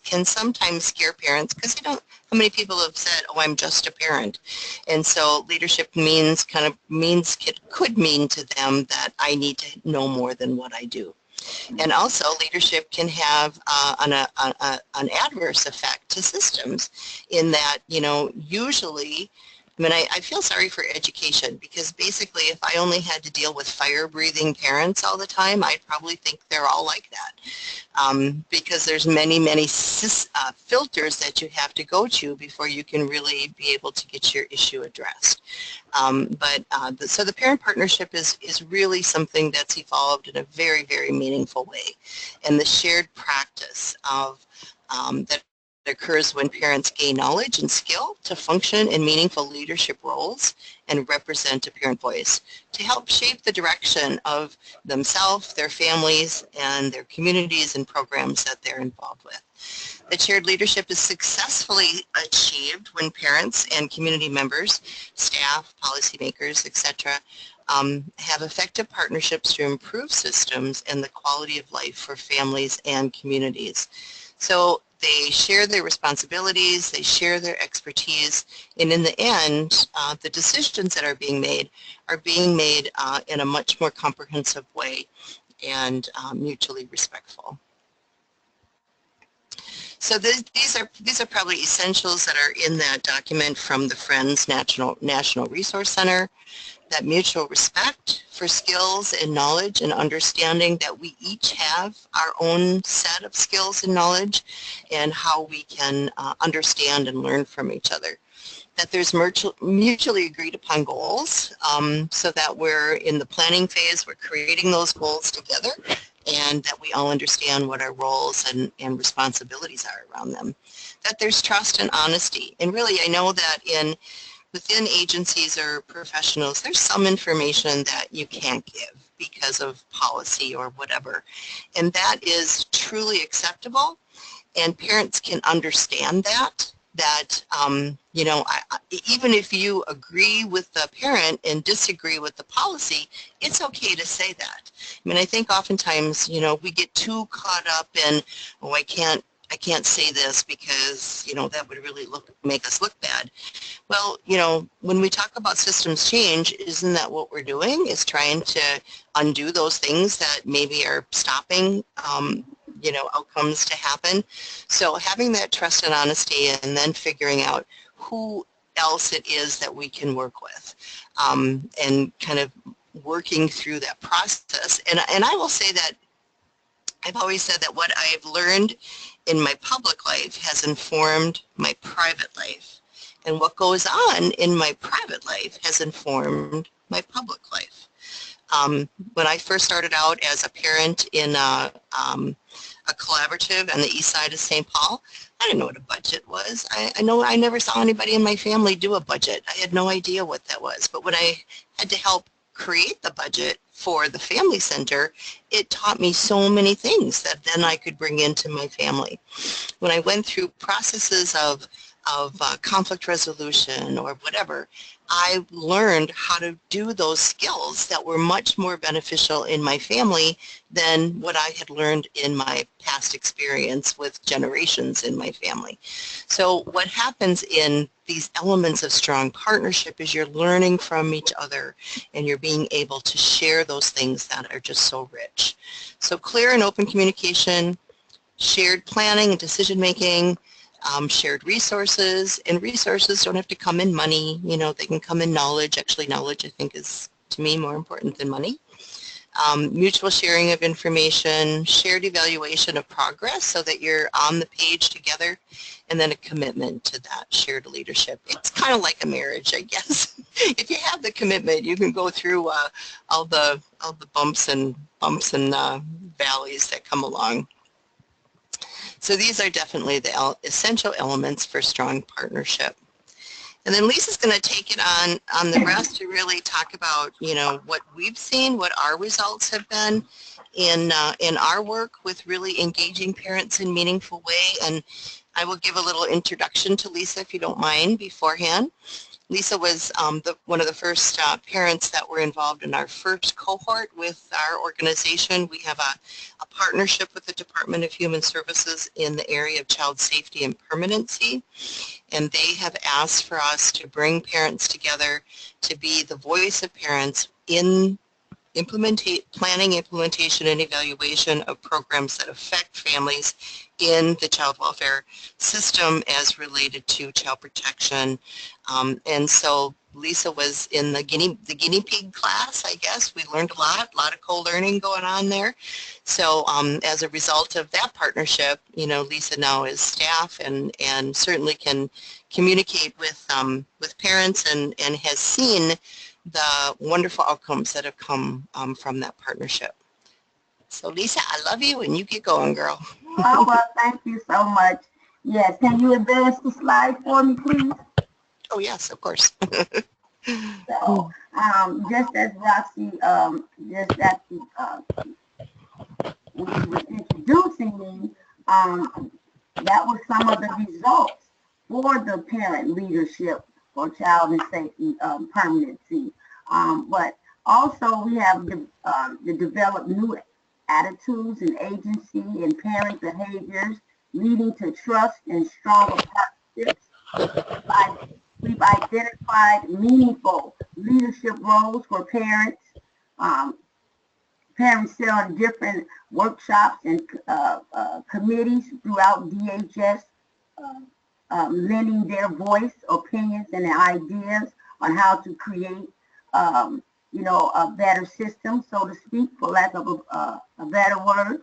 can sometimes scare parents, because you don't, how many people have said, oh, I'm just a parent. And so leadership could mean to them that I need to know more than what I do. And also leadership can have an adverse effect to systems in that, you know, usually, I mean, I feel sorry for education, because basically if I only had to deal with fire-breathing parents all the time, I'd probably think they're all like that, because there's many filters that you have to go to before you can really be able to get your issue addressed. So the parent partnership is really something that's evolved in a very, very meaningful way. And the shared practice of that occurs when parents gain knowledge and skill to function in meaningful leadership roles and represent a parent voice to help shape the direction of themselves, their families, and their communities and programs that they're involved with. The shared leadership is successfully achieved when parents and community members, staff, policymakers, etc., have effective partnerships to improve systems and the quality of life for families and communities. So they share their responsibilities, they share their expertise, and in the end, the decisions that are being made in a much more comprehensive way and mutually respectful. So these are probably essentials that are in that document from the Friends National Resource Center. That mutual respect for skills and knowledge and understanding that we each have our own set of skills and knowledge and how we can understand and learn from each other. That there's mutually agreed upon goals so that we're in the planning phase, we're creating those goals together, and that we all understand what our roles and responsibilities are around them. That there's trust and honesty. And really, I know that within agencies or professionals, there's some information that you can't give because of policy or whatever. And that is truly acceptable. And parents can understand that you know, even if you agree with the parent and disagree with the policy, it's okay to say that. I mean, I think oftentimes, you know, we get too caught up in, oh, I can't say this because, you know, that would really make us look bad. Well, you know, when we talk about systems change, isn't that what we're doing, is trying to undo those things that maybe are stopping, you know, outcomes to happen? So having that trust and honesty, and then figuring out who else it is that we can work with, and kind of working through that process. And I will say that I've always said that what I've learned in my public life has informed my private life. And what goes on in my private life has informed my public life. When I first started out as a parent in a collaborative on the east side of St. Paul, I didn't know what a budget was. I know I never saw anybody in my family do a budget. I had no idea what that was. But when I had to help create the budget for the family center, it taught me so many things that then I could bring into my family. When I went through processes of conflict resolution or whatever, I learned how to do those skills that were much more beneficial in my family than what I had learned in my past experience with generations in my family. So what happens in these elements of strong partnership is you're learning from each other and you're being able to share those things that are just so rich. So clear and open communication, shared planning and decision making, shared resources, and resources don't have to come in money, you know, they can come in knowledge. Actually, knowledge I think is, to me, more important than money. Mutual sharing of information, shared evaluation of progress so that you're on the page together, and then a commitment to that shared leadership. It's kind of like a marriage, I guess. If you have the commitment, you can go through all the bumps and valleys that come along. So these are definitely the essential elements for strong partnership. And then Lisa's going to take it on the rest to really talk about, you know, what we've seen, what our results have been in our work with really engaging parents in a meaningful way. And I will give a little introduction to Lisa, if you don't mind, beforehand. Lisa was one of the first parents that were involved in our first cohort with our organization. We have a partnership with the Department of Human Services in the area of child safety and permanency, and they have asked for us to bring parents together to be the voice of parents in planning, implementation, and evaluation of programs that affect families in the child welfare system as related to child protection. And so Lisa was in the guinea pig class, I guess. We learned a lot of co-learning going on there. So as a result of that partnership, you know, Lisa now is staff and certainly can communicate with parents and has seen the wonderful outcomes that have come from that partnership. So Lisa, I love you, and you get going, girl. Oh, well, thank you so much. Yes, can you advance the slide for me, please? Oh, yes, of course. So, just as Roxy, when she was introducing me, that was some of the results for the parent leadership for child and safety permanency. But also we have the developed new attitudes and agency and parent behaviors leading to trust and stronger partnerships. We've identified meaningful leadership roles for parents. Parents sit on different workshops and committees throughout DHS, lending their voice, opinions, and ideas on how to create, you know, a better system, so to speak, for lack of a better word.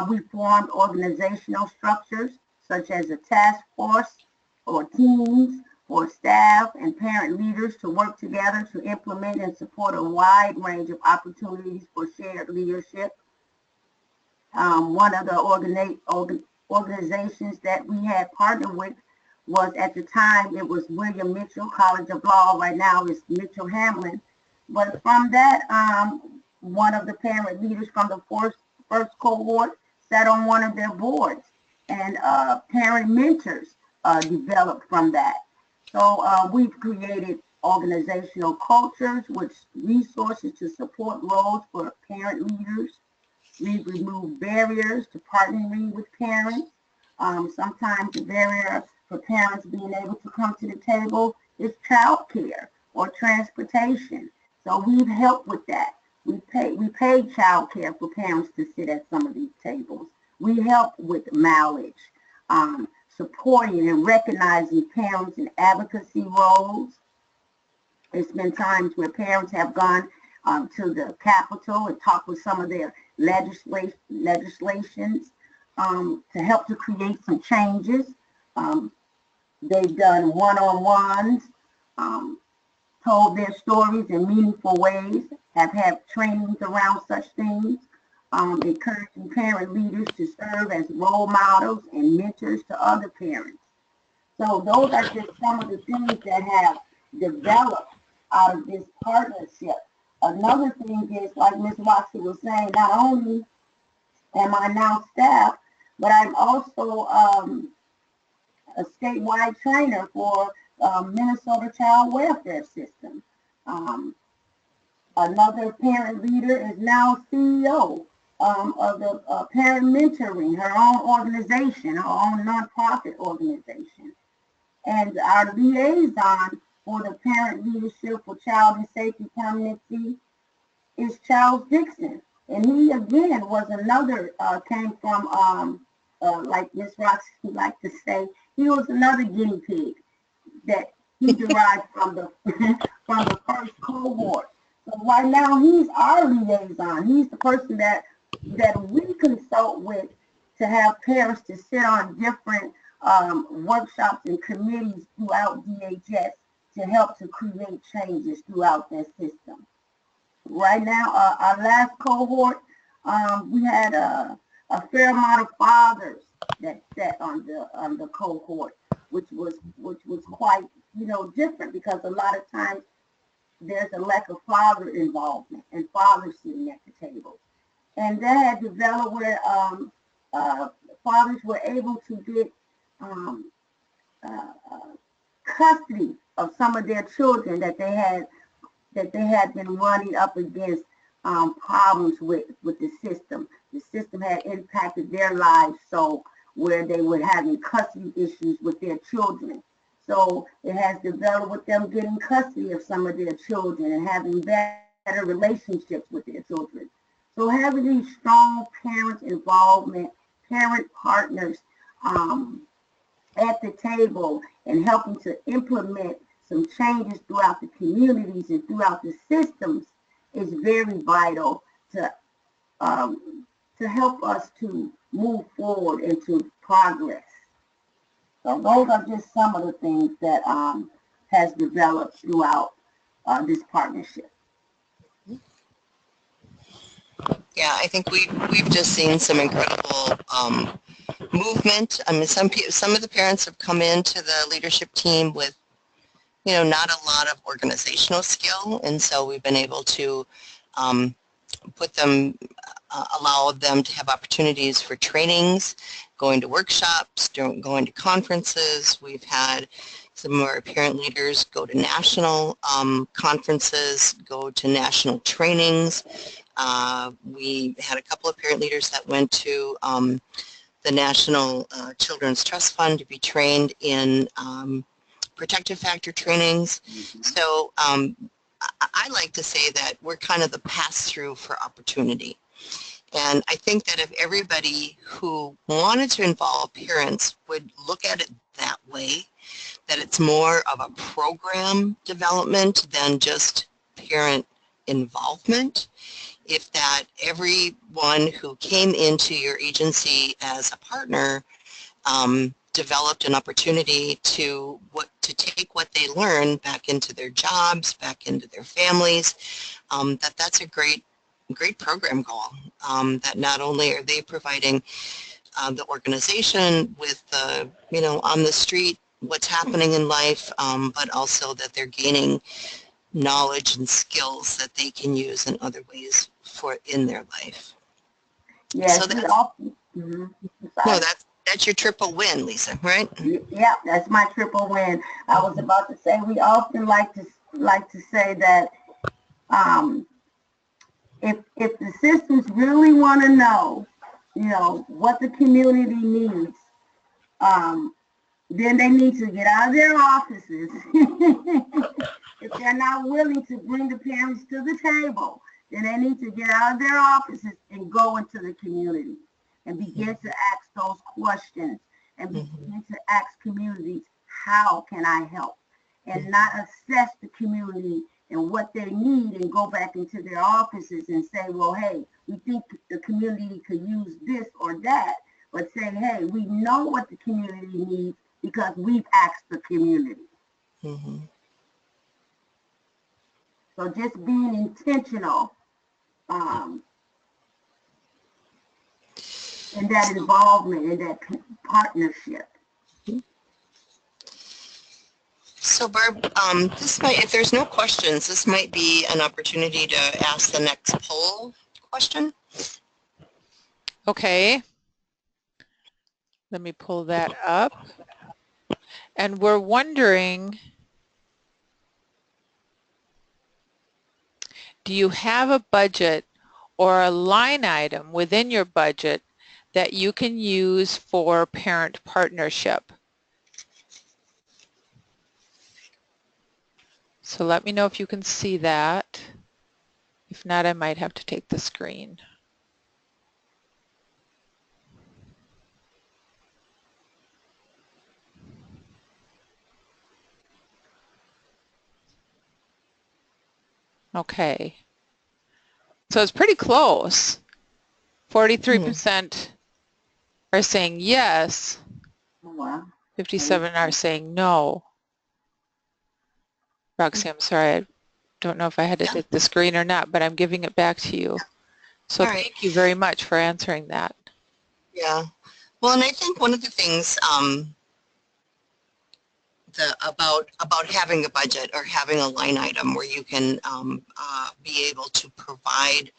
We formed organizational structures such as a task force or teams for staff and parent leaders to work together to implement and support a wide range of opportunities for shared leadership. One of the organizations that we had partnered with was, at the time, it was William Mitchell College of Law. Right now it's Mitchell Hamlin. But from that, one of the parent leaders from the first cohort sat on one of their boards, and parent mentors developed from that. So we've created organizational cultures with resources to support roles for parent leaders. We've removed barriers to partnering with parents. Sometimes the barrier for parents being able to come to the table is childcare or transportation. So we've helped with that. We pay childcare for parents to sit at some of these tables. We help with mileage, supporting and recognizing parents in advocacy roles. There's been times where parents have gone to the Capitol and talked with some of their legislations to help to create some changes. They've done one-on-ones, told their stories in meaningful ways, have had trainings around such things, encouraging parent leaders to serve as role models and mentors to other parents. So those are just some of the things that have developed out of this partnership. Another thing is, like Ms. Roxy was saying, not only am I now staff, but I'm also a statewide trainer for Minnesota Child Welfare System. Another parent leader is now CEO of the Parent Mentoring, her own organization, her own nonprofit organization. And our liaison for the Parent Leadership for Child and Safety Permanency is Charles Dixon. And he, again, was another, came from, like Ms. Roxy liked to say, he was another guinea pig that he derived from the from the first cohort. So right now he's our liaison. He's the person that we consult with to have parents to sit on different workshops and committees throughout DHS to help to create changes throughout their system. Right now, our last cohort, we had a fair amount of fathers that sat on the cohort, which was quite, different, because a lot of times there's a lack of father involvement and fathers sitting at the table. And that had developed where fathers were able to get custody of some of their children that they had been running up against problems with the system. The system had impacted their lives, so where they were having custody issues with their children. So it has developed with them getting custody of some of their children and having better relationships with their children. So having these strong parent involvement, parent partners at the table and helping to implement some changes throughout the communities and throughout the systems is very vital to help us to move forward into progress. So those are just some of the things that has developed throughout this partnership. Yeah, I think we've just seen some incredible movement. I mean, some of the parents have come into the leadership team with, not a lot of organizational skill, and so we've been able to allow them to have opportunities for trainings, going to workshops, going to conferences. We've had some of our parent leaders go to national conferences, go to national trainings. We had a couple of parent leaders that went to the National Children's Trust Fund to be trained in protective factor trainings. So I like to say that we're kind of the pass-through for opportunity. And I think that if everybody who wanted to involve parents would look at it that way, that it's more of a program development than just parent involvement, if that everyone who came into your agency as a partner developed an opportunity to take what they learn back into their jobs, back into their families, that's a great program goal. That not only are they providing the organization with on the street what's happening in life, but also that they're gaining knowledge and skills that they can use in other ways in their life. Yes, so that's your triple win, Lisa, right? Yeah, that's my triple win. I was about to say, we often like to say that if the systems really want to know, what the community needs, then they need to get out of their offices. If they're not willing to bring the parents to the table, then they need to get out of their offices and go into the community and begin to ask those questions and begin to ask communities, how can I help? And not assess the community and what they need and go back into their offices and say, well, hey, we think the community could use this or that, but say, hey, we know what the community needs because we've asked the community. Mm-hmm. So just being intentional in that involvement, in that partnership. So Barb, this might, if there's no questions, this might be an opportunity to ask the next poll question. Okay. Let me pull that up. And we're wondering, do you have a budget or a line item within your budget that you can use for parent partnership? So let me know if you can see that. If not, I might have to take the screen. Okay. So it's pretty close. 43% are saying yes. Wow. 57 are saying no. Roxy, I'm sorry. I don't know if I had to take the screen or not, but I'm giving it back to you. So All right. thank you very much for answering that. Yeah. Well, and I think one of the things about having a budget or having a line item where you can be able to provide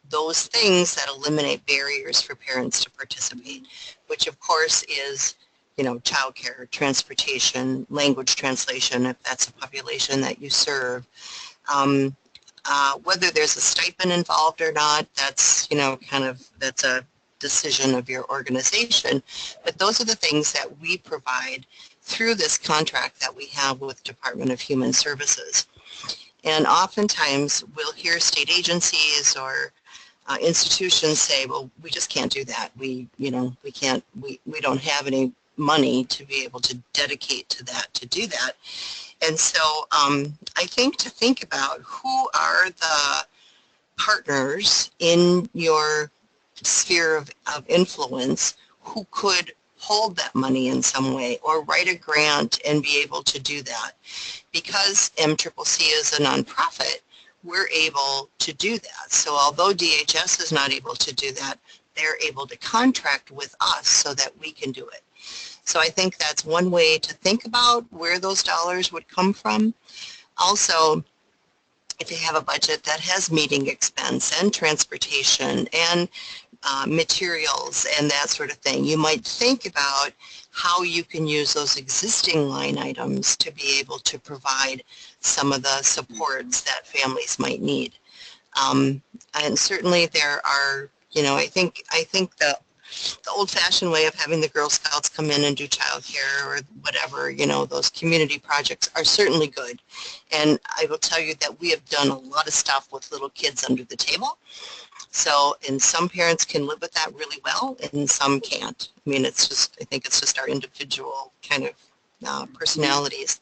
those things that eliminate barriers for parents to participate, which of course is, you know, childcare, transportation, language translation, if that's a population that you serve. Whether there's a stipend involved or not, that's, you know, that's a decision of your organization. But those are the things that we provide through this contract that we have with Department of Human Services. And oftentimes we'll hear state agencies or institutions say, well, we just can't do that. We don't have any money to be able to dedicate to that, to do that. And so I think to think about who are the partners in your sphere of influence who could hold that money in some way or write a grant and be able to do that. Because MCCC is a nonprofit, we're able to do that. So although DHS is not able to do that, they're able to contract with us so that we can do it. So I think that's one way to think about where those dollars would come from. Also, if you have a budget that has meeting expense and transportation and materials and that sort of thing, you might think about how you can use those existing line items to be able to provide some of the supports that families might need. And certainly there are, you know, I think the old-fashioned way of having the Girl Scouts come in and do childcare or whatever, you know, those community projects are certainly good. And I will tell you that we have done a lot of stuff with little kids under the table. So, and some parents can live with that really well and some can't. I mean, it's just, I think it's just our individual kind of personalities.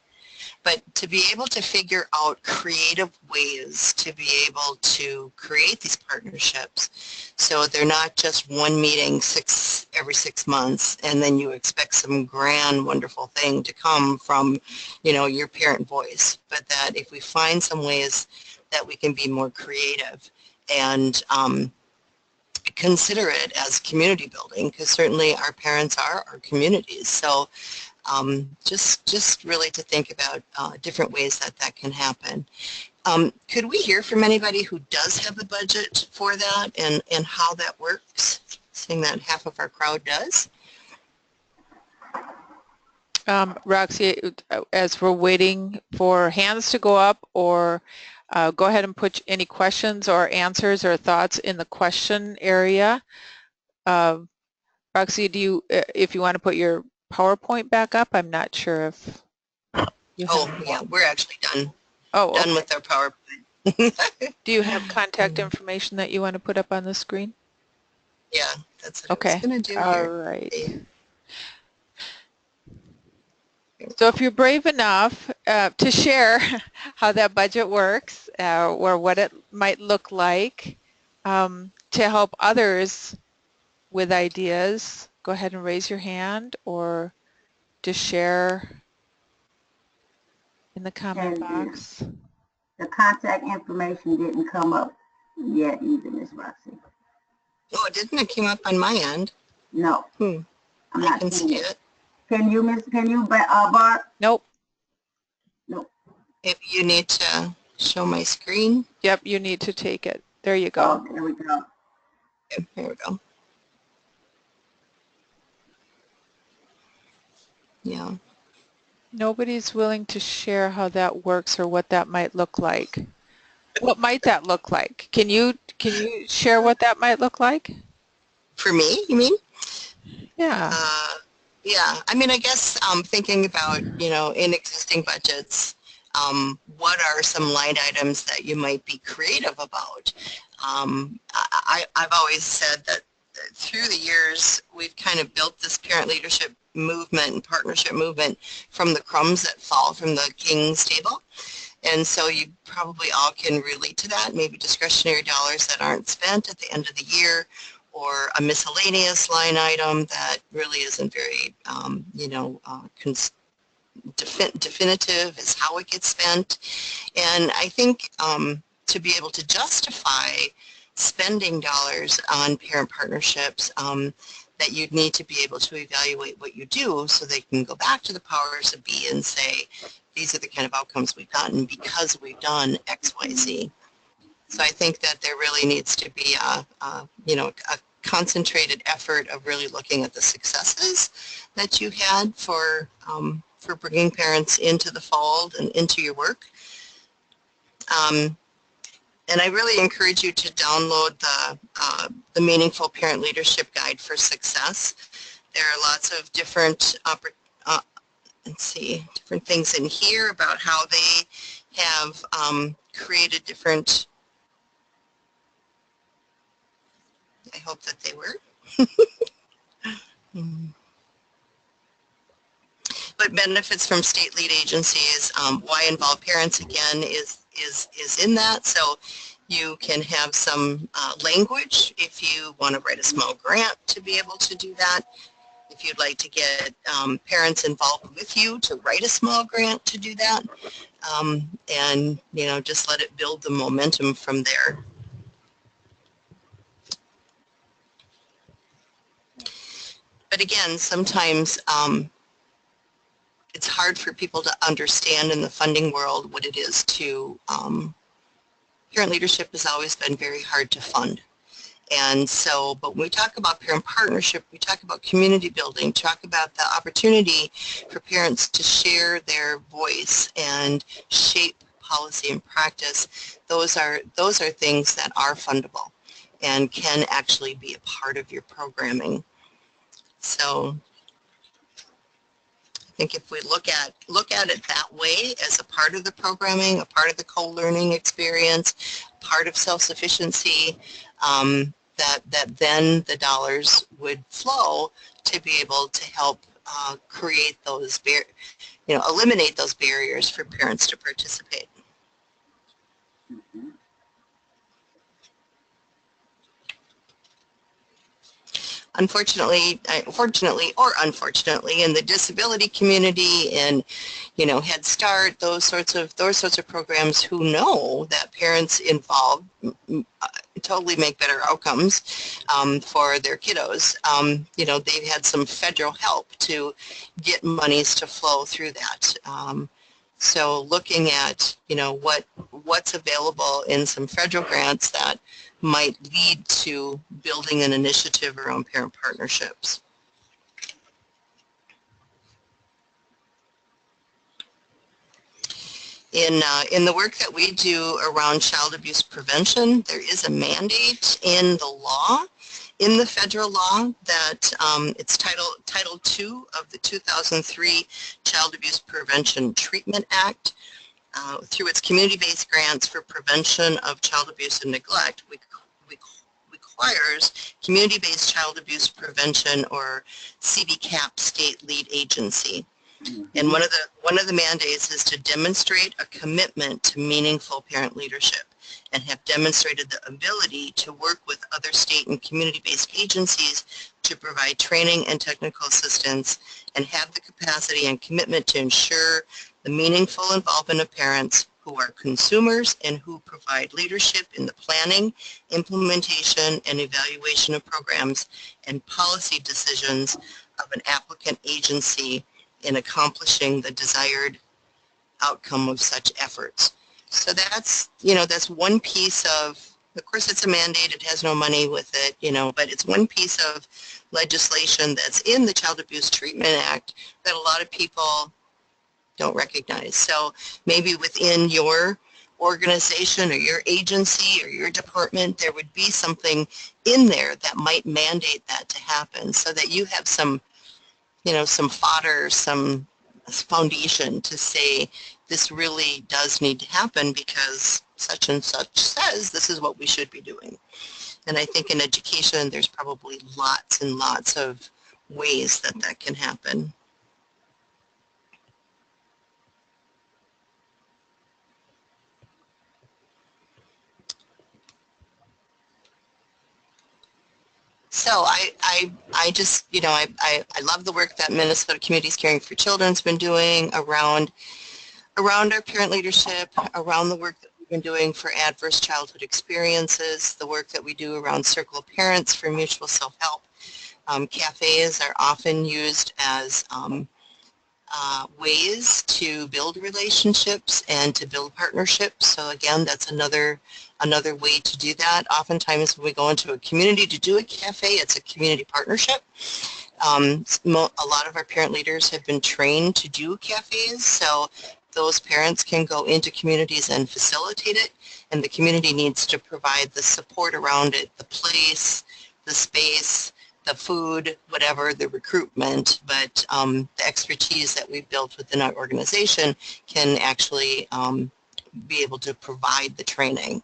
But to be able to figure out creative ways to be able to create these partnerships so they're not just one meeting every 6 months and then you expect some grand, wonderful thing to come from, you know, your parent voice, but that if we find some ways that we can be more creative and consider it as community building, because certainly our parents are our communities. So just really to think about different ways that that can happen. Could we hear from anybody who does have a budget for that and how that works, seeing that half of our crowd does? Roxy, as we're waiting for hands to go up, or go ahead and put any questions or answers or thoughts in the question area. Roxy, do you, if you want to put your PowerPoint back up, I'm not sure if you have. Yeah, we're actually done. Oh, done with our PowerPoint. Do you have contact information that you want to put up on the screen? Yeah, that's what I was going to do All here. right. So if you're brave enough to share how that budget works or what it might look like to help others with ideas, go ahead and raise your hand or just share in the comment box. The contact information didn't come up yet either, Miss Roxy. Oh, didn't it came up on my end? No. Hmm. I'm I not can seeing see it. it. Can you, Bart? Nope. No. If you need to show my screen. Yep, you need to take it. There you go. Oh, there we go. Okay, here we go. Yeah. Nobody's willing to share how that works or what that might look like. What might that look like? Can you share what that might look like? For me, you mean? Yeah. Yeah, I mean, I guess thinking about, you know, in existing budgets, what are some line items that you might be creative about? I've always said that through the years, we've kind of built this parent leadership movement and partnership movement from the crumbs that fall from the king's table. And so you probably all can relate to that, maybe discretionary dollars that aren't spent at the end of the year, or a miscellaneous line item that really isn't very, you know, definitive as how it gets spent. And I think to be able to justify spending dollars on parent partnerships, that you'd need to be able to evaluate what you do so they can go back to the powers that be and say, these are the kind of outcomes we've gotten because we've done X, Y, Z. So I think that there really needs to be you know, a concentrated effort of really looking at the successes that you had for bringing parents into the fold and into your work. And I really encourage you to download the Meaningful Parent Leadership Guide for Success. There are lots of different different things in here about how they have created different. I hope that they work. But benefits from state lead agencies, why involve parents again is in that. So you can have some language if you want to write a small grant to be able to do that. If you'd like to get parents involved with you to write a small grant to do that, and you know, just let it build the momentum from there. But again, sometimes it's hard for people to understand in the funding world what it is to, parent leadership has always been very hard to fund. And so, but when we talk about parent partnership, we talk about community building, talk about the opportunity for parents to share their voice and shape policy and practice. Those are things that are fundable and can actually be a part of your programming. So I think if we look at it that way as a part of the programming, a part of the co-learning experience, part of self-sufficiency, that then the dollars would flow to be able to help create those, eliminate those barriers for parents to participate. Mm-hmm. Fortunately or unfortunately, in the disability community and, Head Start, those sorts of programs who know that parents involved totally make better outcomes for their kiddos. They've had some federal help to get monies to flow through that. So looking at, what's available in some federal grants that might lead to building an initiative around parent partnerships. In the work that we do around child abuse prevention, there is a mandate in the law, in the federal law, that it's Title II of the 2003 Child Abuse Prevention Treatment Act. Through its community-based grants for prevention of child abuse and neglect, requires community-based child abuse prevention, or CBCAP, state lead agency. And one of the mandates is to demonstrate a commitment to meaningful parent leadership and have demonstrated the ability to work with other state and community-based agencies to provide training and technical assistance and have the capacity and commitment to ensure the meaningful involvement of parents who are consumers and who provide leadership in the planning, implementation, and evaluation of programs and policy decisions of an applicant agency in accomplishing the desired outcome of such efforts. So that's, that's one piece of course it's a mandate, it has no money with it, but it's one piece of legislation that's in the Child Abuse Treatment Act that a lot of people don't recognize. So maybe within your organization or your agency or your department, there would be something in there that might mandate that to happen so that you have some some fodder, some foundation to say this really does need to happen because such and such says this is what we should be doing. And I think in education there's probably lots and lots of ways that that can happen. So I just, I love the work that Minnesota Communities Caring for Children's been doing around our parent leadership, around the work that we've been doing for adverse childhood experiences, the work that we do around Circle of Parents for mutual self-help. Cafes are often used as ways to build relationships and to build partnerships. So again, that's another way to do that. Oftentimes when we go into a community to do a cafe, it's a community partnership. A lot of our parent leaders have been trained to do cafes, so those parents can go into communities and facilitate it, and the community needs to provide the support around it, the place, the space, the food, whatever, the recruitment, but the expertise that we've built within our organization can actually be able to provide the training.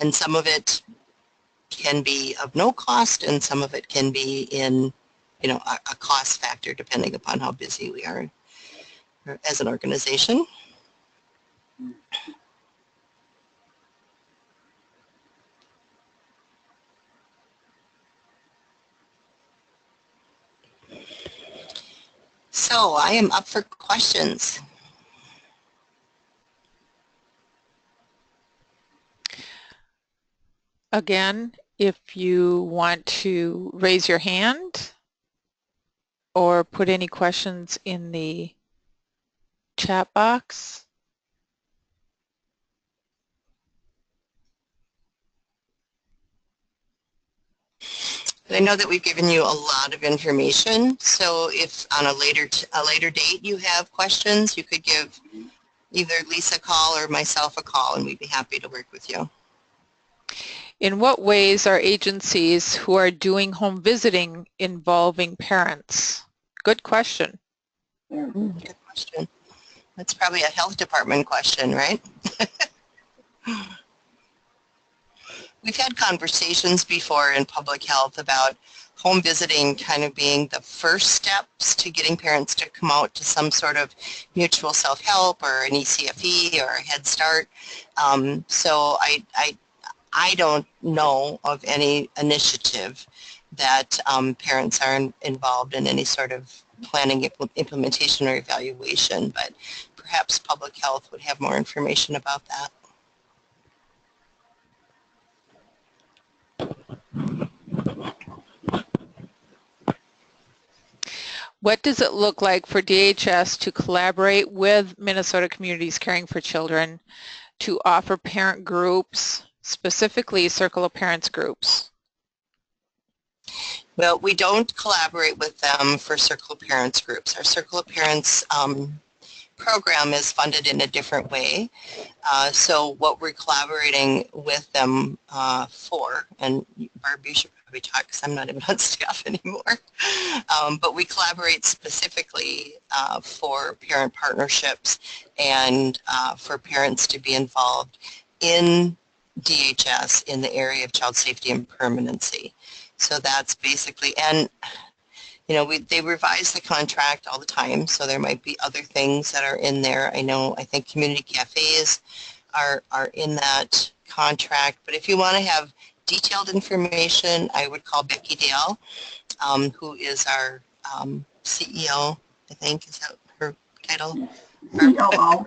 And some of it can be of no cost, and some of it can be in, a cost factor depending upon how busy we are as an organization. So I am up for questions. Again, if you want to raise your hand or put any questions in the chat box. I know that we've given you a lot of information, so if on a later date you have questions, you could give either Lisa a call or myself a call, and we'd be happy to work with you. In what ways are agencies who are doing home visiting involving parents? Good question. Good question. That's probably a health department question, right? We've had conversations before in public health about home visiting kind of being the first steps to getting parents to come out to some sort of mutual self-help or an ECFE or a Head Start. So I don't know of any initiative that parents are involved in any sort of planning, implementation, or evaluation, but perhaps public health would have more information about that. What does it look like for DHS to collaborate with Minnesota Communities Caring for Children to offer parent groups, specifically Circle of Parents groups? Well, we don't collaborate with them for Circle of Parents groups. Our Circle of Parents program is funded in a different way. So what we're collaborating with them for, and Barb, you should probably talk because I'm not even on staff anymore, but we collaborate specifically for parent partnerships and for parents to be involved in DHS in the area of child safety and permanency. So that's basically, and you know, they revise the contract all the time, so there might be other things that are in there. I think community cafes are in that contract, but if you want to have detailed information, I would call Becky Dale, who is our CEO, I think, is that her title? COO.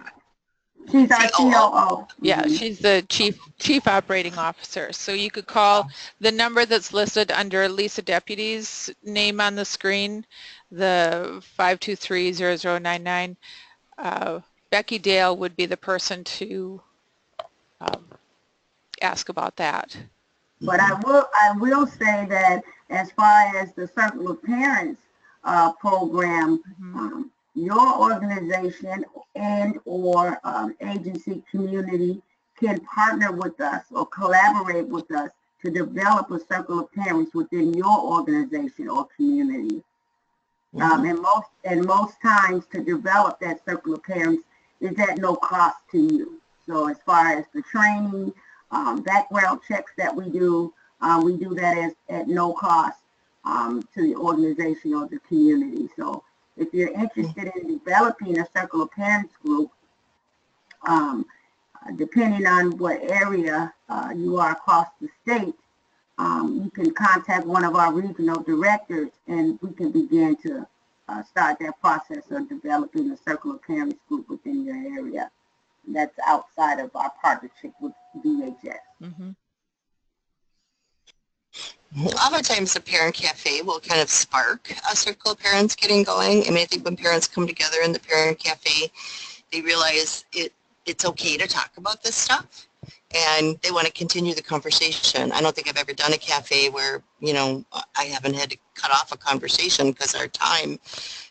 She's our COO. Yeah, she's the chief operating officer. So you could call the number that's listed under Lisa Deputy's name on the screen, the 523-0099. Becky Dale would be the person to ask about that. But I will say that as far as the Circle of Parents program, your organization and or agency community can partner with us or collaborate with us to develop a Circle of Parents within your organization or community. And most times to develop that Circle of Parents is at no cost to you. So as far as the training, background checks that we do that at no cost to the organization or the community. So if you're interested in developing a Circle of Parents group, depending on what area you are across the state, you can contact one of our regional directors and we can begin to start that process of developing a Circle of Parents group within your area. That's outside of our partnership with DHS. Oftentimes the parent cafe will kind of spark a Circle of Parents getting going. I mean, I think when parents come together in the parent cafe, they realize it's okay to talk about this stuff and they want to continue the conversation. I don't think I've ever done a cafe where, you know, I haven't had to cut off a conversation because our time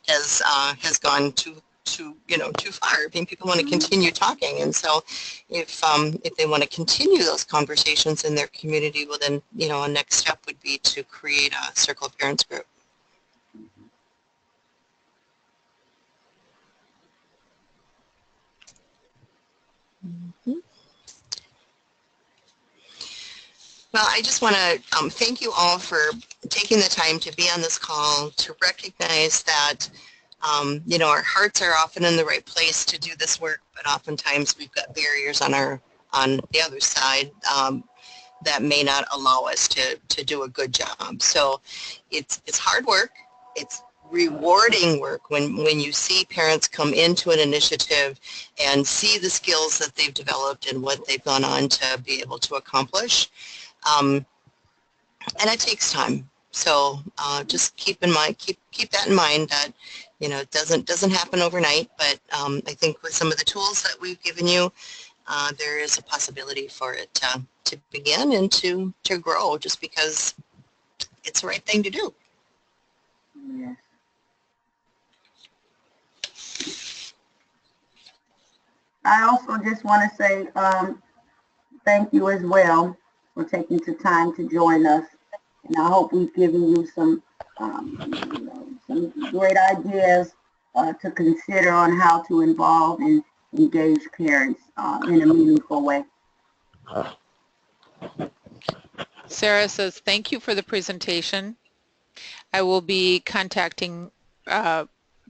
has gone too far. I mean, people want to continue talking, and so if they want to continue those conversations in their community, well then, you know, a next step would be to create a Circle of Parents group. Well, I just want to thank you all for taking the time to be on this call, to recognize that you know, our hearts are often in the right place to do this work, but oftentimes we've got barriers on the other side that may not allow us to do a good job. So it's hard work. It's rewarding work when you see parents come into an initiative and see the skills that they've developed and what they've gone on to be able to accomplish. And it takes time. So just keep that in mind that, you know, it doesn't happen overnight, but I think with some of the tools that we've given you, there is a possibility for it to begin and to grow, just because it's the right thing to do. Yes. I also just want to say thank you as well for taking the time to join us, and I hope we've given you some some great ideas to consider on how to involve and engage parents in a meaningful way. Sarah says, thank you for the presentation. I will be contacting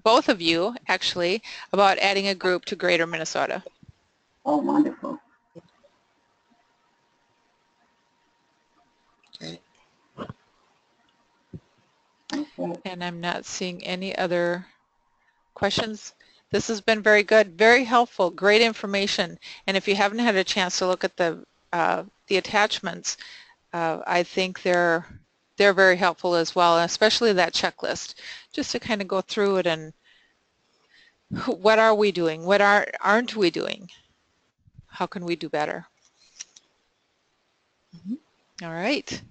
both of you, actually, about adding a group to Greater Minnesota. Oh, wonderful. Okay. Okay. And I'm not seeing any other questions. This has been very good, very helpful, great information. And if you haven't had a chance to look at the attachments, I think they're very helpful as well, especially that checklist, just to kind of go through it and what are we doing? What aren't we doing? How can we do better? All right.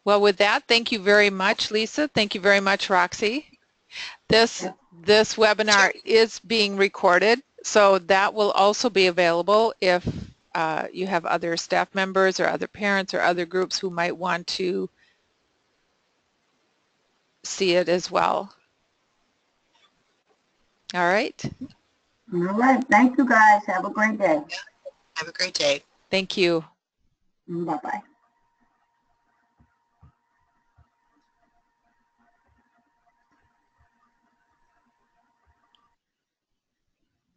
Well, with that, thank you very much, Lisa. Thank you very much, Roxy. This webinar is being recorded, so that will also be available if you have other staff members or other parents or other groups who might want to see it as well. All right. All right. Thank you, guys. Have a great day. Have a great day. Thank you. Bye-bye.